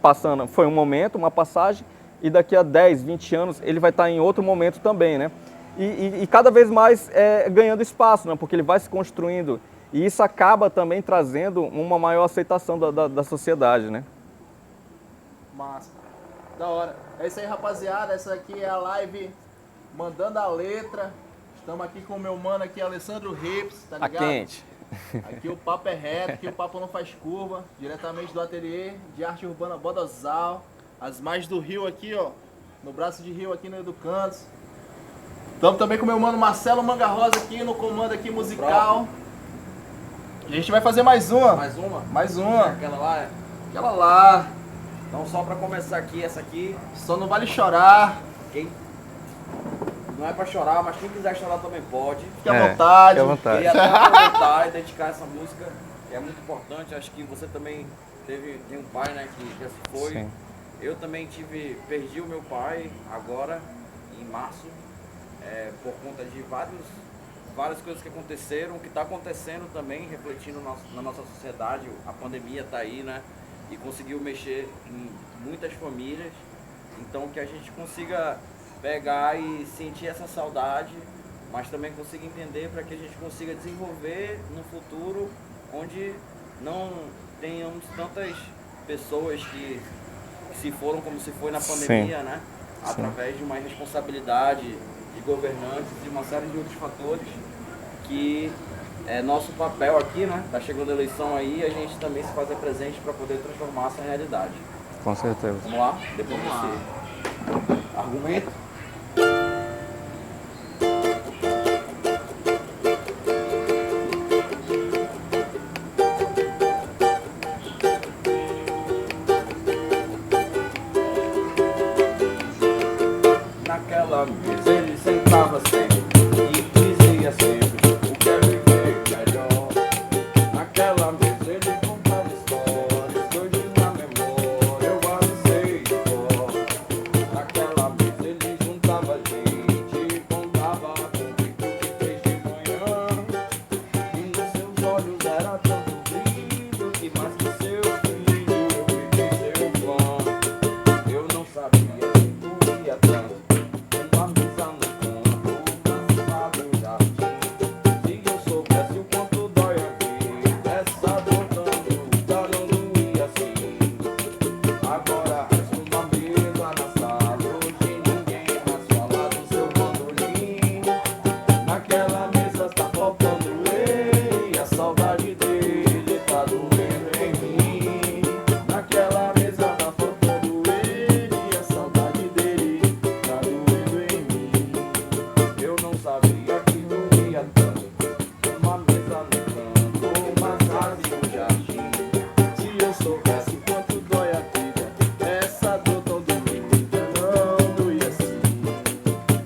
passando foi um momento, uma passagem, e daqui a 10, 20 anos ele vai estar em outro momento também, né? E cada vez mais ganhando espaço, né? Porque ele vai se construindo. E isso acaba também trazendo uma maior aceitação da sociedade, né? Massa. Da hora. É isso aí, rapaziada. Essa aqui é a live mandando a letra. Estamos aqui com o meu mano aqui, Alessandro Rips, tá Tá ligado? quente. Aqui o papo é reto, aqui o papo não faz curva. Diretamente do ateliê de arte urbana Bodozal. As margens do rio aqui, ó. No braço de rio aqui no Educandos. Estamos também com o meu mano Marcelo Manga Rosa aqui no comando aqui musical. E a gente vai fazer mais uma. Mais uma? Mais uma. Aquela lá é? Aquela lá. Então só pra começar aqui, essa aqui, Só não vale chorar. quem... Não é pra chorar, mas quem quiser chorar também pode. Fique à vontade. Fique à vontade. Queria até aproveitar e dedicar essa música, que é muito importante. Acho que você também tem um pai, né, que já se foi. Sim. Eu também perdi o meu pai agora, em março, por conta de várias coisas que aconteceram, o que está acontecendo também, refletindo na nossa sociedade. A pandemia está aí, né, e conseguiu mexer em muitas famílias. Então que a gente consiga pegar e sentir essa saudade, mas também consiga entender para que a gente consiga desenvolver no futuro onde não tenhamos tantas pessoas que se foram como se foi na pandemia, né? Através de uma responsabilidade de governantes e uma série de outros fatores que é nosso papel aqui, né? Tá chegando a eleição aí, a gente também se fazer presente para poder transformar essa realidade. Com certeza. Vamos lá? Depois você argumenta. Naquela mesa ele sentava sempre e dizia sempre o que é viver melhor. Naquela mesa ele contava histórias que hoje na memória eu guardei de cor. Naquela mesa ele juntava gente e contava conflito que fez de manhã. E nos seus olhos era tanto brilho que mais que seu filho eu vivi seu fã. Eu não sabia que doía tanto. Uma mesa no canto, lançado no jardim. Se eu soubesse o quanto dói aqui, essa dor tão não doía assim. Agora resta uma mesa na sala, hoje ninguém mais fala do seu bandolim. Naquela mesa tá faltando ele, e a saudade dele tá doendo em mim. Naquela mesa tá faltando ele, e a saudade dele tá doendo em mim. Eu não sabia que doía tanto. Uma mesa no canto, uma casa e um jardim. Se eu soubesse quanto dói a vida, essa dor tão doída não doía assim.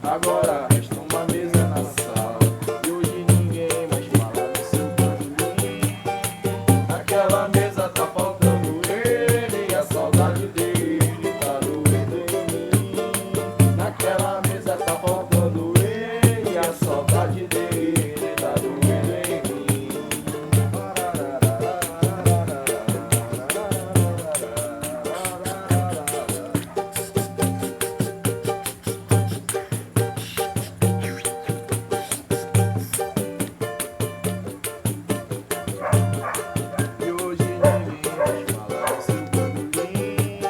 Agora resta uma mesa na sala e hoje ninguém mais fala do seu bandolim. Naquela mesa tá faltando ele, e a saudade dele tá doendo em mim. Naquela mesa tá faltando ele, e a saudade dele tá doendo em mim. E hoje ninguém mais fala do seu bandolim.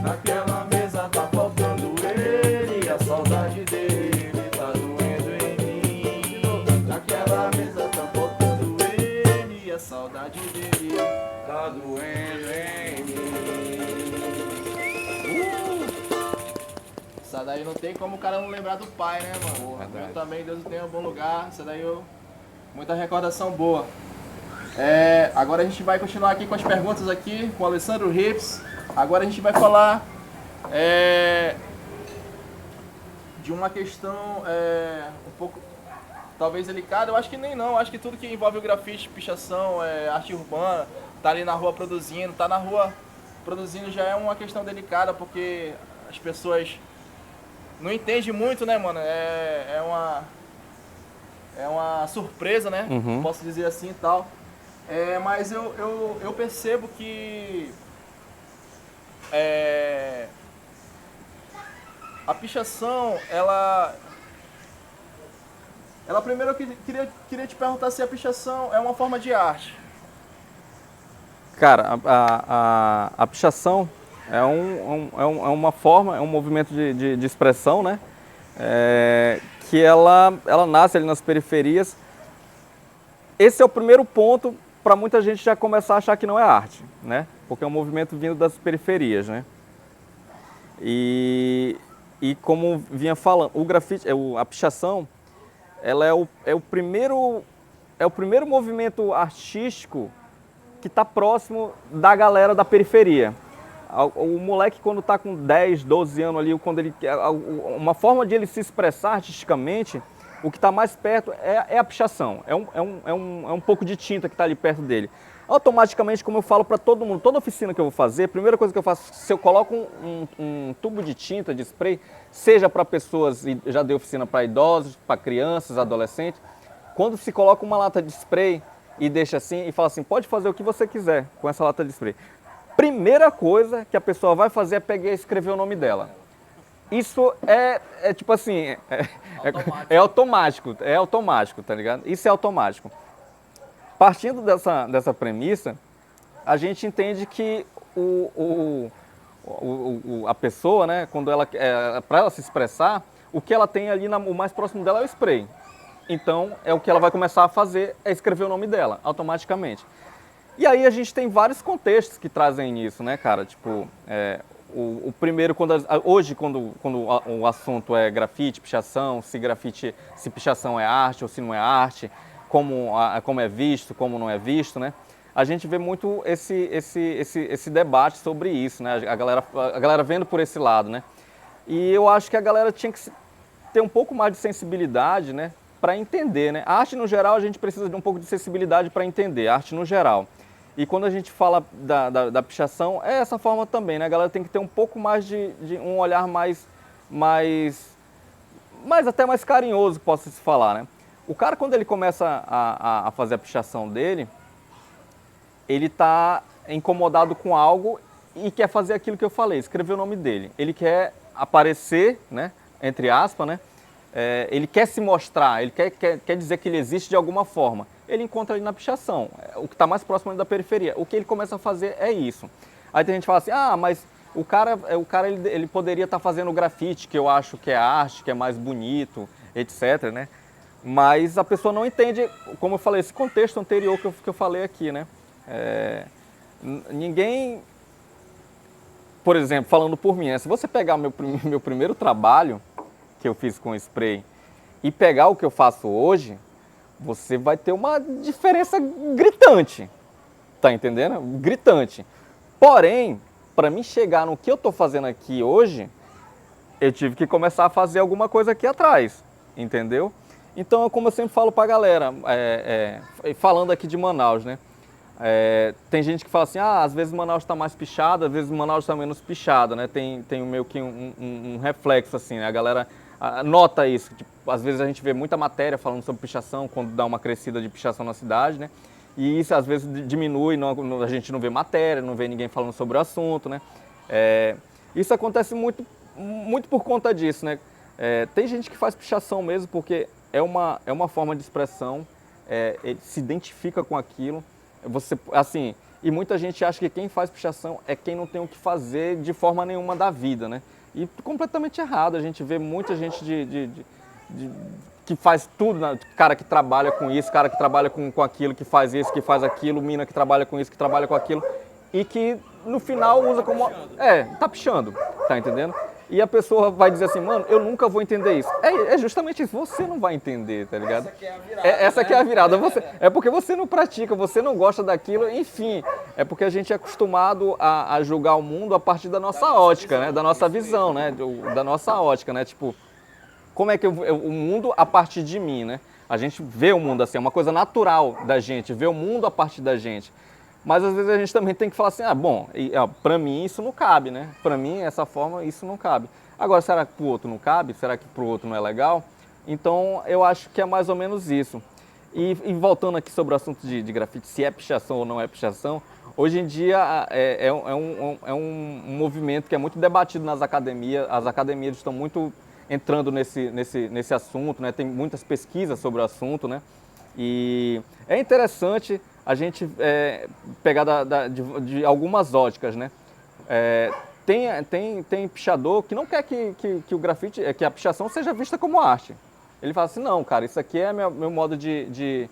Naquela mesa tá faltando ele, e a saudade dele tá doendo em mim. Naquela mesa tá faltando ele, e a saudade dele tá doendo em mim. Essa daí não tem como o cara não lembrar do pai, né, mano? Verdade. Eu também, Deus o tenha em bom lugar. Essa daí muita recordação boa. Agora a gente vai continuar aqui com as perguntas aqui com o Alessandro Rips. Agora a gente vai falar de uma questão um pouco talvez delicada. Eu acho que nem não. Eu acho que tudo que envolve o grafite, pichação, arte urbana, tá ali na rua produzindo, tá na rua produzindo já é uma questão delicada, porque as pessoas não entendem muito, né, mano? É uma surpresa, né? Uhum. Posso dizer assim e tal. Mas eu percebo que a pichação, ela primeiro eu queria te perguntar se a pichação é uma forma de arte. Cara, a pichação é uma forma, é um movimento de expressão, né? que ela nasce ali nas periferias. Esse é o primeiro ponto para muita gente já começar a achar que não é arte, né? Porque é um movimento vindo das periferias, né? E como vinha falando, o grafite, a pichação, ela é o primeiro movimento artístico que está próximo da galera da periferia. O moleque, quando está com 10, 12 anos ali, uma forma de ele se expressar artisticamente, o que está mais perto é a pichação, é um pouco de tinta que está ali perto dele. Automaticamente, como eu falo para todo mundo, toda oficina que eu vou fazer, a primeira coisa que eu faço, se eu coloco um tubo de tinta, de spray, seja para pessoas, já dei oficina para idosos, para crianças, adolescentes, quando se coloca uma lata de spray e deixa assim, e fala assim, pode fazer o que você quiser com essa lata de spray. Primeira coisa que a pessoa vai fazer é pegar e escrever o nome dela. Isso é tipo assim, é automático, tá ligado? Isso é automático. Partindo dessa premissa, a gente entende que a pessoa, né, quando para ela se expressar, o que ela tem ali, o mais próximo dela é o spray. Então, o que ela vai começar a fazer é escrever o nome dela, automaticamente. E aí a gente tem vários contextos que trazem isso, né, cara? Tipo, o primeiro, hoje, quando o assunto é grafite, pichação, se pichação é arte ou se não é arte, como é visto, como não é visto, né? A gente vê muito esse debate sobre isso, né? A galera vendo por esse lado, né? E eu acho que a galera tinha que ter um pouco mais de sensibilidade, né? Para entender, né? A arte no geral, a gente precisa de um pouco de sensibilidade para entender, a arte no geral. E quando a gente fala da pichação, é essa forma também, né? A galera tem que ter um pouco mais de um olhar mais até mais carinhoso, posso se falar, né? O cara, quando ele começa a fazer a pichação dele, ele está incomodado com algo e quer fazer aquilo que eu falei, escrever o nome dele. Ele quer aparecer, né? Entre aspas, né? Ele quer se mostrar, ele quer dizer que ele existe de alguma forma. Ele encontra ali na pichação, o que está mais próximo ali da periferia. O que ele começa a fazer é isso. Aí tem gente que fala assim, mas o cara ele poderia estar fazendo grafite, que eu acho que é arte, que é mais bonito, etc, né? Mas a pessoa não entende, como eu falei, esse contexto anterior que eu falei aqui, né? Ninguém, por exemplo, falando por mim, se você pegar meu primeiro trabalho que eu fiz com spray e pegar o que eu faço hoje, você vai ter uma diferença gritante, tá entendendo? Gritante. Porém, para mim chegar no que eu estou fazendo aqui hoje, eu tive que começar a fazer alguma coisa aqui atrás, entendeu? Então, como eu sempre falo para a galera, falando aqui de Manaus, né? Tem gente que fala assim, às vezes Manaus está mais pichado, às vezes Manaus está menos pichado, né? Tem meio que um reflexo assim, né? A galera nota isso, tipo, às vezes a gente vê muita matéria falando sobre pichação, quando dá uma crescida de pichação na cidade, né? E isso às vezes diminui, a gente não vê matéria, não vê ninguém falando sobre o assunto, né? Isso acontece muito por conta disso, né? Tem gente que faz pichação mesmo porque é uma forma de expressão, ele se identifica com aquilo, assim, e muita gente acha que quem faz pichação é quem não tem o que fazer de forma nenhuma da vida, né? E completamente errado, a gente vê muita gente que faz tudo, né? Cara que trabalha com isso, cara que trabalha com aquilo, que faz isso, que faz aquilo, mina que trabalha com isso, que trabalha com aquilo, e que no final usa como... tá pichando, tá entendendo? E a pessoa vai dizer assim, mano, eu nunca vou entender isso. É justamente isso, você não vai entender, tá ligado? Essa que é a virada. Essa que é a virada. É porque você não pratica, você não gosta daquilo, enfim. É porque a gente é acostumado a julgar o mundo a partir da nossa ótica, né? Da nossa visão, né? Da nossa ótica, né? Tipo, como é que o mundo a partir de mim, né? A gente vê o mundo assim, é uma coisa natural da gente, vê o mundo a partir da gente. Mas às vezes a gente também tem que falar assim, pra mim isso não cabe, né? Pra mim, essa forma, isso não cabe. Agora, será que pro outro não cabe? Será que pro outro não é legal? Então, eu acho que é mais ou menos isso. E voltando aqui sobre o assunto de grafite, se é pichação ou não é pichação, hoje em dia é um movimento que é muito debatido nas academias. As academias estão muito entrando nesse assunto, né? Tem muitas pesquisas sobre o assunto, né? E é interessante a gente pegar de algumas óticas, né? tem pichador que não quer que o grafite, que a pichação seja vista como arte. Ele fala assim, não, cara, isso aqui é meu modo de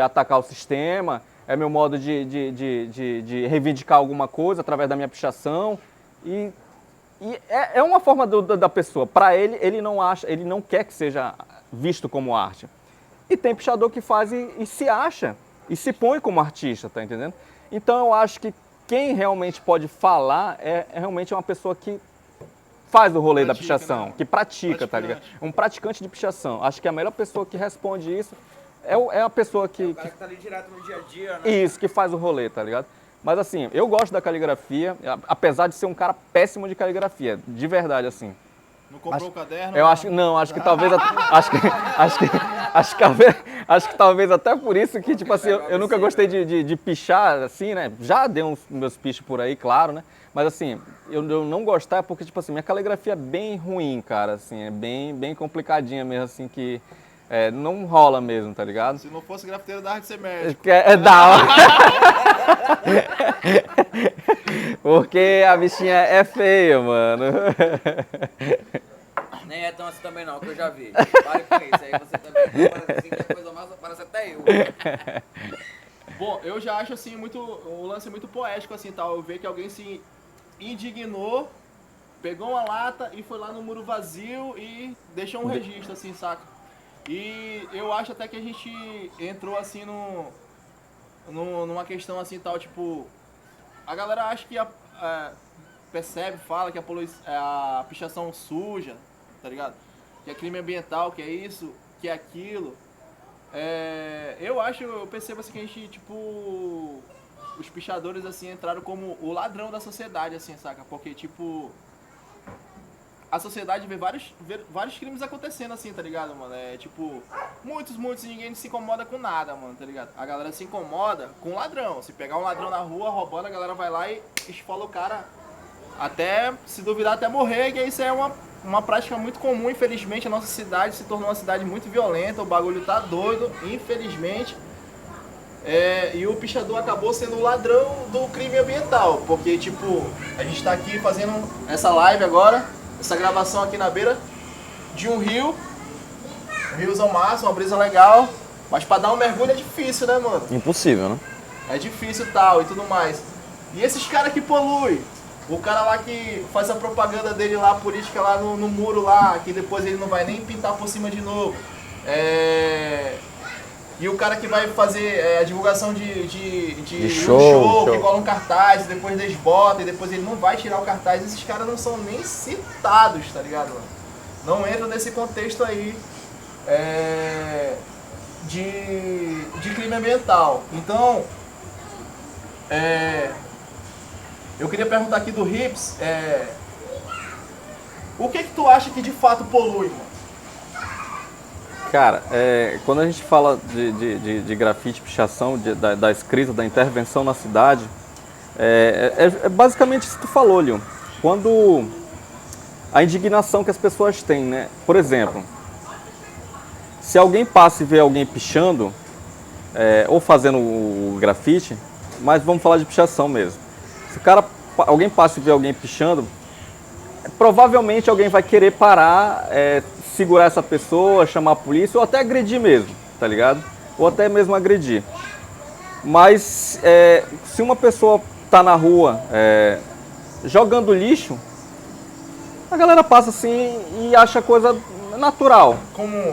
atacar o sistema, é meu modo de reivindicar alguma coisa através da minha pichação. E é uma forma da pessoa. Para ele não quer que seja visto como arte. E tem pichador que faz e se acha, e se põe como artista, tá entendendo? Então eu acho que quem realmente pode falar é realmente uma pessoa que faz o rolê da pichação, né? Que pratica, tá ligado? Um praticante de pichação. Acho que a melhor pessoa que responde isso é a pessoa que... O cara que tá ali direto no dia a dia, né? Isso, que faz o rolê, tá ligado? Mas assim, eu gosto da caligrafia, apesar de ser um cara péssimo de caligrafia, de verdade, assim. Não comprou o caderno? Eu acho que talvez acho que talvez até por isso que tipo assim, eu nunca gostei de pichar assim, né? Já dei uns meus pichos por aí, claro, né? Mas assim, eu não gostar porque tipo assim, minha caligrafia é bem ruim, cara, assim, é bem complicadinha mesmo assim que não rola mesmo, tá ligado? Se não fosse grafiteiro, dava de ser médico. Da hora. Porque a bichinha é feia, mano. Nem é tão assim também não, que eu já vi. Pare com isso, aí você também parece assim, que é coisa mais, parece até eu. Bom, eu já acho assim, o lance muito poético assim, tal. Eu ver que alguém se indignou, pegou uma lata e foi lá no muro vazio e deixou um registro assim, saca? E eu acho até que a gente entrou assim numa questão assim, tal, tipo, a galera acha que percebe, fala que a pichação suja, tá ligado? Que é crime ambiental, que é isso, que é aquilo. Eu percebo assim que a gente, tipo, os pichadores assim entraram como o ladrão da sociedade, assim, saca? Porque, tipo, a sociedade vê vários crimes acontecendo assim, tá ligado, mano? Tipo, muitos, ninguém se incomoda com nada, mano, tá ligado? A galera se incomoda com o ladrão. Se pegar um ladrão na rua roubando, a galera vai lá e esfola o cara até, se duvidar, até morrer, que isso é uma prática muito comum, infelizmente. A nossa cidade se tornou uma cidade muito violenta, o bagulho tá doido, infelizmente. E o pichador acabou sendo o ladrão do crime ambiental, porque, tipo, a gente tá aqui fazendo essa live agora, essa gravação aqui na beira de um rio, um riozão massa, uma brisa legal, mas pra dar um mergulho é difícil, né, mano? Impossível, né? É difícil tal e tudo mais. E esses caras que poluem, o cara lá que faz a propaganda dele lá, a política lá no muro lá, que depois ele não vai nem pintar por cima de novo. E o cara que vai fazer a divulgação de show, que cola um cartaz, depois desbota e depois ele não vai tirar o cartaz. Esses caras não são nem citados, tá ligado, mano? Não entram nesse contexto aí de crime ambiental. Então, eu queria perguntar aqui do Rips, o que tu acha que de fato polui, mano? Cara, quando a gente fala de grafite, pichação, da escrita, da intervenção na cidade, é basicamente isso que tu falou, Leon. Quando a indignação que as pessoas têm, né? Por exemplo, se alguém passa e vê alguém pichando, ou fazendo o grafite, mas vamos falar de pichação mesmo. Se alguém passa e vê alguém pichando, provavelmente alguém vai querer parar, segurar essa pessoa, chamar a polícia ou até agredir mesmo, tá ligado? Ou até mesmo agredir. Mas se uma pessoa tá na rua jogando lixo, a galera passa assim e acha coisa natural,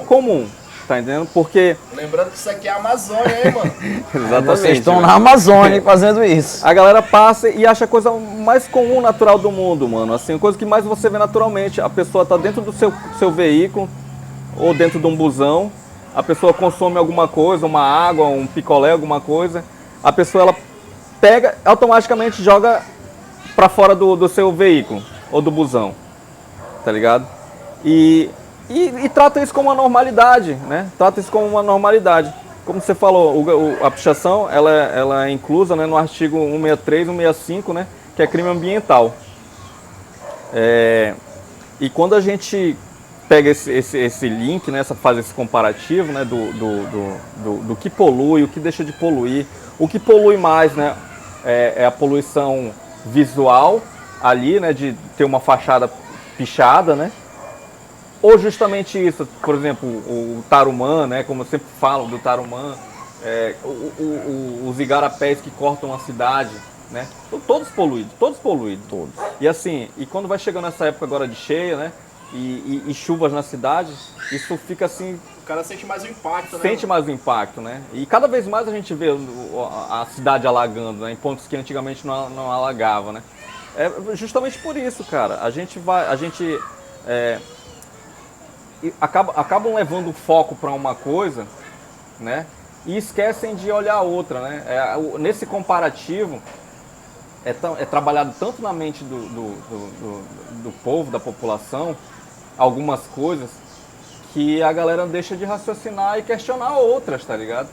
comum, tá entendendo? Porque... Lembrando que isso aqui é a Amazônia, hein, mano? Exatamente. Vocês estão na Amazônia fazendo isso. A galera passa e acha a coisa mais comum, natural do mundo, mano. Assim, a coisa que mais você vê naturalmente. A pessoa tá dentro do seu veículo ou dentro de um busão. A pessoa consome alguma coisa, uma água, um picolé, alguma coisa. A pessoa, ela pega, automaticamente joga pra fora do seu veículo ou do busão. Tá ligado? E trata isso como uma normalidade, né? Trata isso como uma normalidade. Como você falou, a pichação ela é inclusa, né, no artigo 163 e 165, né, que é crime ambiental. E quando a gente pega esse link, né, faz esse comparativo, né, do que polui, o que deixa de poluir, o que polui mais, né, é a poluição visual ali, né, de ter uma fachada pichada, né? Ou justamente isso, por exemplo, o Tarumã, né, como eu sempre falo do Tarumã, os igarapés que cortam a cidade, né? Todos poluídos, todos poluídos. Todos. E assim, e quando vai chegando essa época agora de cheia, né? E chuvas na cidade, isso fica assim, O cara sente mais o impacto, né? sente mais o impacto, né? E cada vez mais a gente vê a cidade alagando, né? Em pontos que antigamente não alagava, né? É justamente por isso, cara. Acabam levando o foco para uma coisa, né? E esquecem de olhar a outra, né? Nesse comparativo, é trabalhado tanto na mente do povo, da população, algumas coisas, que a galera deixa de raciocinar e questionar outras, tá ligado?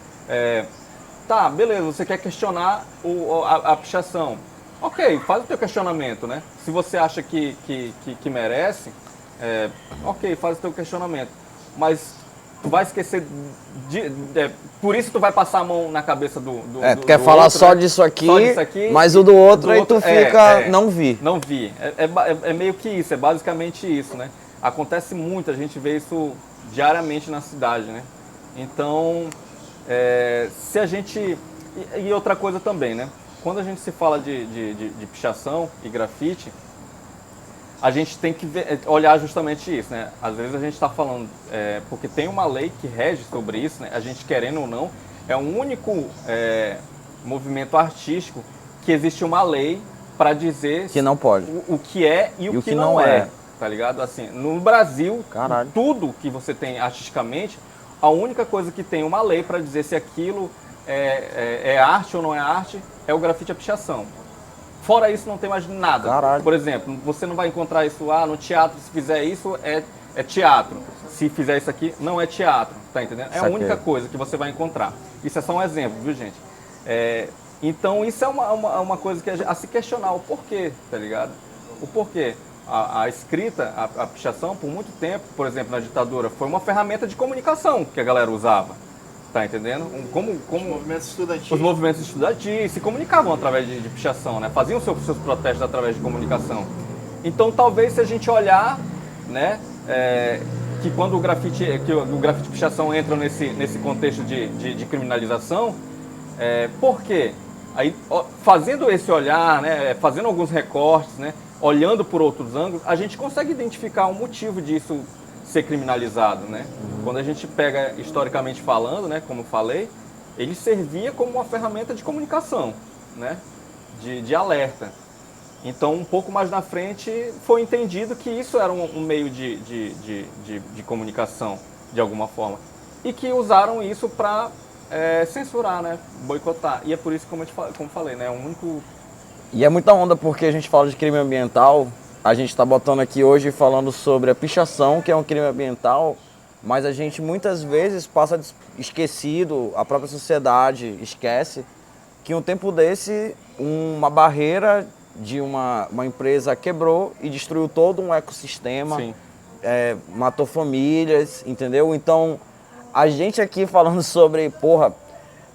Tá, beleza, você quer questionar a pichação. Ok, faz o teu questionamento, né? Se você acha que merece, ok, faz o teu questionamento. Mas tu vai esquecer por isso tu vai passar a mão na cabeça do Tu quer falar outro, só né? disso aqui, Só disso aqui, mas o do outro aí tu outro, fica, não vi. Não vi. É meio que isso, é basicamente isso, né? Acontece muito, a gente vê isso diariamente na cidade, né? Então, se a gente... E outra coisa também, né? Quando a gente se fala de pichação e grafite, a gente tem que olhar justamente isso, né? Às vezes a gente está falando, porque tem uma lei que rege sobre isso, né? A gente querendo ou não, é o único movimento artístico que existe uma lei para dizer Que não pode. o que é e o que não é, tá ligado? Assim, no Brasil, Caralho. tudo que você tem artisticamente, a única coisa que tem uma lei para dizer se aquilo é arte ou não é arte é o grafite e a pichação. Fora isso, não tem mais nada. Caralho. Por exemplo, você não vai encontrar isso no teatro. Se fizer isso, é teatro. Se fizer isso aqui, não é teatro. Tá entendendo? É a Saquei. única coisa que você vai encontrar. Isso é só um exemplo, viu, gente? Então, isso é uma coisa que a se questionar o porquê, tá ligado? O porquê. A escrita, a pichação, por muito tempo, por exemplo, na ditadura, foi uma ferramenta de comunicação que a galera usava. Tá entendendo? Os movimentos estudantis. Os movimentos estudantis se comunicavam através de pichação, né? Faziam seus protestos através de comunicação. Então, talvez se a gente olhar, né, que quando o grafite pichação entra nesse contexto de criminalização, por quê? Aí, fazendo esse olhar, né, fazendo alguns recortes, né, olhando por outros ângulos, a gente consegue identificar o motivo disso ser criminalizado, né? Quando a gente pega historicamente falando, né, como eu falei, ele servia como uma ferramenta de comunicação, né, de alerta. Então, um pouco mais na frente, foi entendido que isso era um meio de comunicação, de alguma forma, e que usaram isso para censurar, né, boicotar. E é por isso, como falei, né, o único... E é muita onda porque a gente fala de crime ambiental, a gente está botando aqui hoje falando sobre a pichação, que é um crime ambiental, mas a gente muitas vezes passa esquecido, a própria sociedade esquece, que um tempo desse, uma barreira de uma empresa quebrou e destruiu todo um ecossistema, Sim. Matou famílias, entendeu? Então, a gente aqui falando sobre, porra,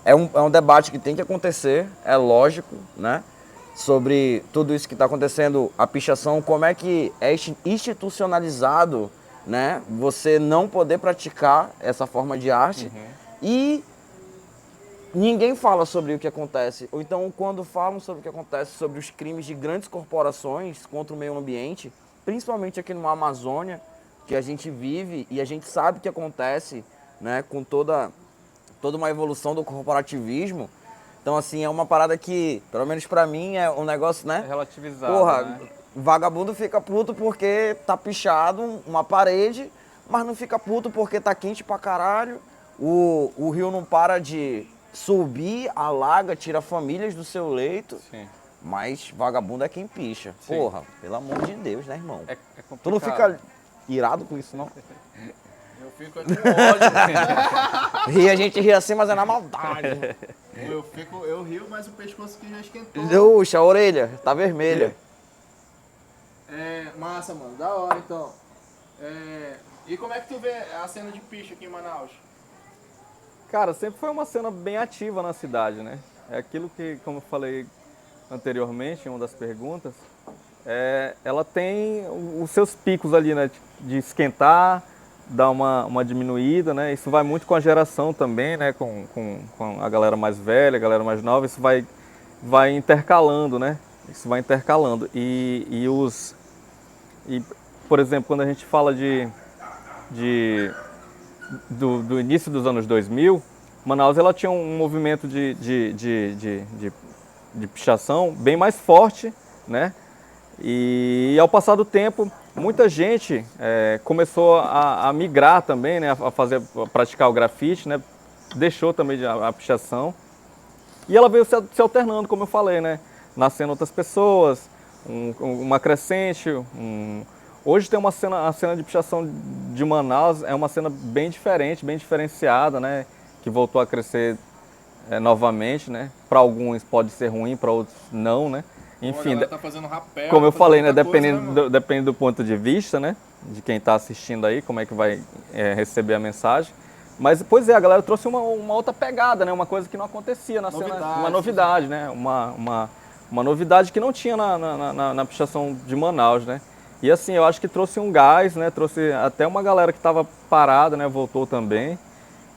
é um debate que tem que acontecer, é lógico, né? Sobre tudo isso que está acontecendo, a pichação, como é que é institucionalizado, né? Você não poder praticar essa forma de arte e ninguém fala sobre o que acontece. Ou então, quando falam sobre o que acontece, sobre os crimes de grandes corporações contra o meio ambiente, principalmente aqui na Amazônia, que a gente vive e a gente sabe que acontece, né? Com toda uma evolução do corporativismo. Então, assim, é uma parada que, pelo menos pra mim, é um negócio, né? É relativizado, Porra, né? vagabundo fica puto porque tá pichado uma parede, mas não fica puto porque tá quente pra caralho. O rio não para de subir, alaga, tira famílias do seu leito. Sim. Mas vagabundo é quem picha. Sim. Porra, pelo amor de Deus, né, irmão? É complicado. Tu não fica irado com isso, não? Eu fico com ódio. Ri, a gente ri assim, mas é na maldade. Eu rio, mas o pescoço aqui já esquentou. Puxa, a orelha tá vermelha. Massa, mano. Da hora, então. E como é que tu vê a cena de picha aqui em Manaus? Cara, sempre foi uma cena bem ativa na cidade, né? É aquilo que, como eu falei anteriormente em uma das perguntas, ela tem os seus picos ali, né, de esquentar, dar uma diminuída, né? Isso vai muito com a geração também, né? Com a galera mais velha, a galera mais nova, isso vai intercalando, né? Isso vai intercalando. Por exemplo, quando a gente fala do início dos anos 2000, Manaus ela tinha um movimento de pichação bem mais forte, né? E ao passar do tempo, muita gente começou a migrar também, né? A praticar o grafite, né? Deixou também a pichação. E ela veio se alternando, como eu falei, né? Nascendo outras pessoas, uma crescente. Hoje tem a cena de pichação de Manaus é uma cena bem diferente, bem diferenciada, né? Que voltou a crescer novamente, né? Para alguns pode ser ruim, para outros não, né? Enfim, tá fazendo rapel, como eu falei, né? Depende Depende do ponto de vista, né? De quem está assistindo aí, como é que vai receber a mensagem. Mas, pois é, a galera trouxe uma outra pegada, né? Uma coisa que não acontecia na cena, uma novidade, né? Uma novidade que não tinha na pichação de Manaus, né? E assim, eu acho que trouxe um gás, né? Trouxe até uma galera que estava parada, né? Voltou também.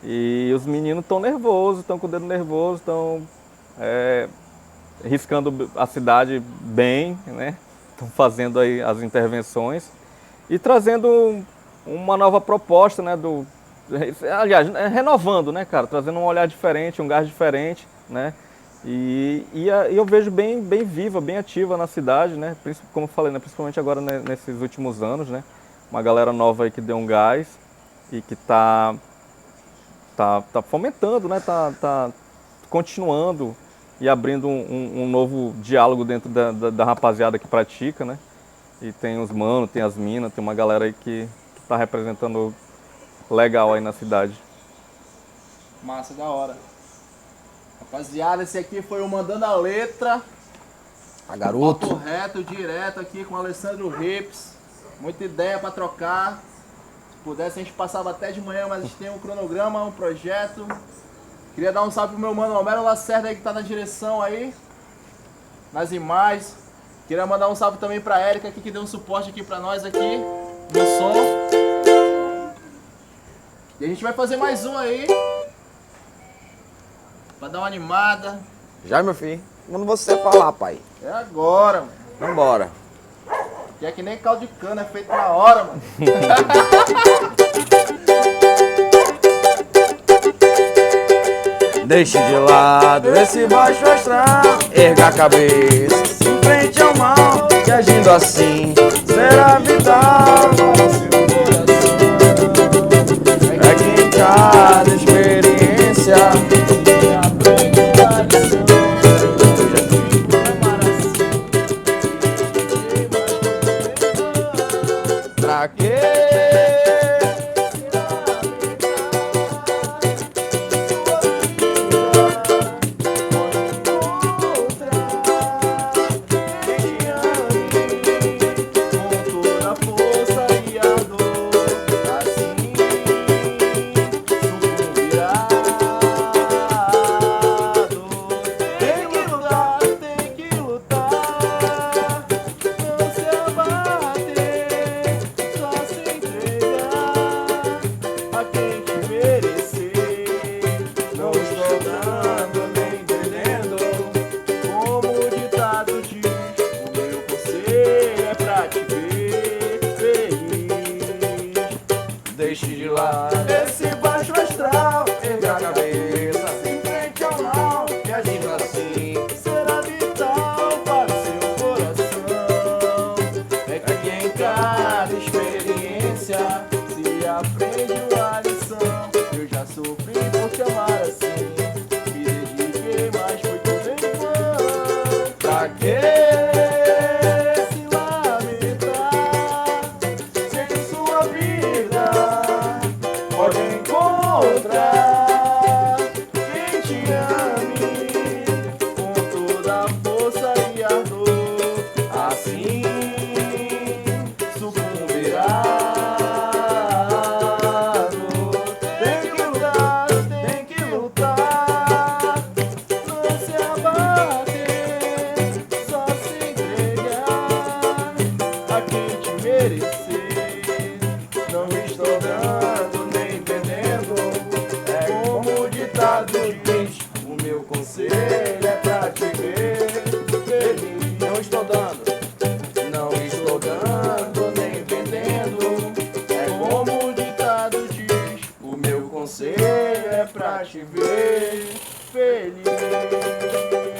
E os meninos estão nervosos, estão com o dedo nervoso, estão riscando a cidade bem, né? Estão fazendo aí as intervenções e trazendo uma nova proposta, né? Aliás, renovando, né, cara? Trazendo um olhar diferente, um gás diferente, né? E eu vejo bem viva, bem ativa na cidade, né? Como eu falei, né? Principalmente agora nesses últimos anos, né? Uma galera nova aí que deu um gás e que tá fomentando, né? Tá continuando e abrindo um novo diálogo dentro da rapaziada que pratica, né? E tem os manos, tem as minas, tem uma galera aí que tá representando legal aí na cidade. Massa, da hora. Rapaziada, esse aqui foi o Mandando a Letra. A garoto. Papo reto, direto aqui com o Alessandro Rips. Muita ideia pra trocar. Se pudesse a gente passava até de manhã, mas a gente tem um cronograma, um projeto. Queria dar um salve pro meu mano Homero Lacerda aí que tá na direção aí. Nas imagens. Queria mandar um salve também pra Érica aqui que deu um suporte aqui pra nós aqui. No som. E a gente vai fazer mais um aí. Pra dar uma animada. Já, meu filho? Quando você falar, pai. É agora, mano. Vambora. Que é que nem caldo de cana, é feito na hora, mano. Deixe de lado esse baixo astral, erga a cabeça em frente ao mal, que agindo assim será vital para o seu coração. É que em cada experiência aprende a lição. Pra quê? Deixe de lado esse baixo astral, erga a cabeça em frente ao mal, que agindo assim será vital para o seu coração. É que em cada experiência se aprende uma lição. Eu já sofri por te amar assim, me dediquei, mas foi tudo em vão. Pra quê? Pode encontrar quem te ame com toda a força e ardor, assim sucumbirá à dor. merecer. Não estou dando nem vendendo. É como o ditado diz, o meu conselho é pra te ver feliz. Não estou dando. Não estou dando nem vendendo. É como o ditado diz, o meu conselho é pra te ver feliz.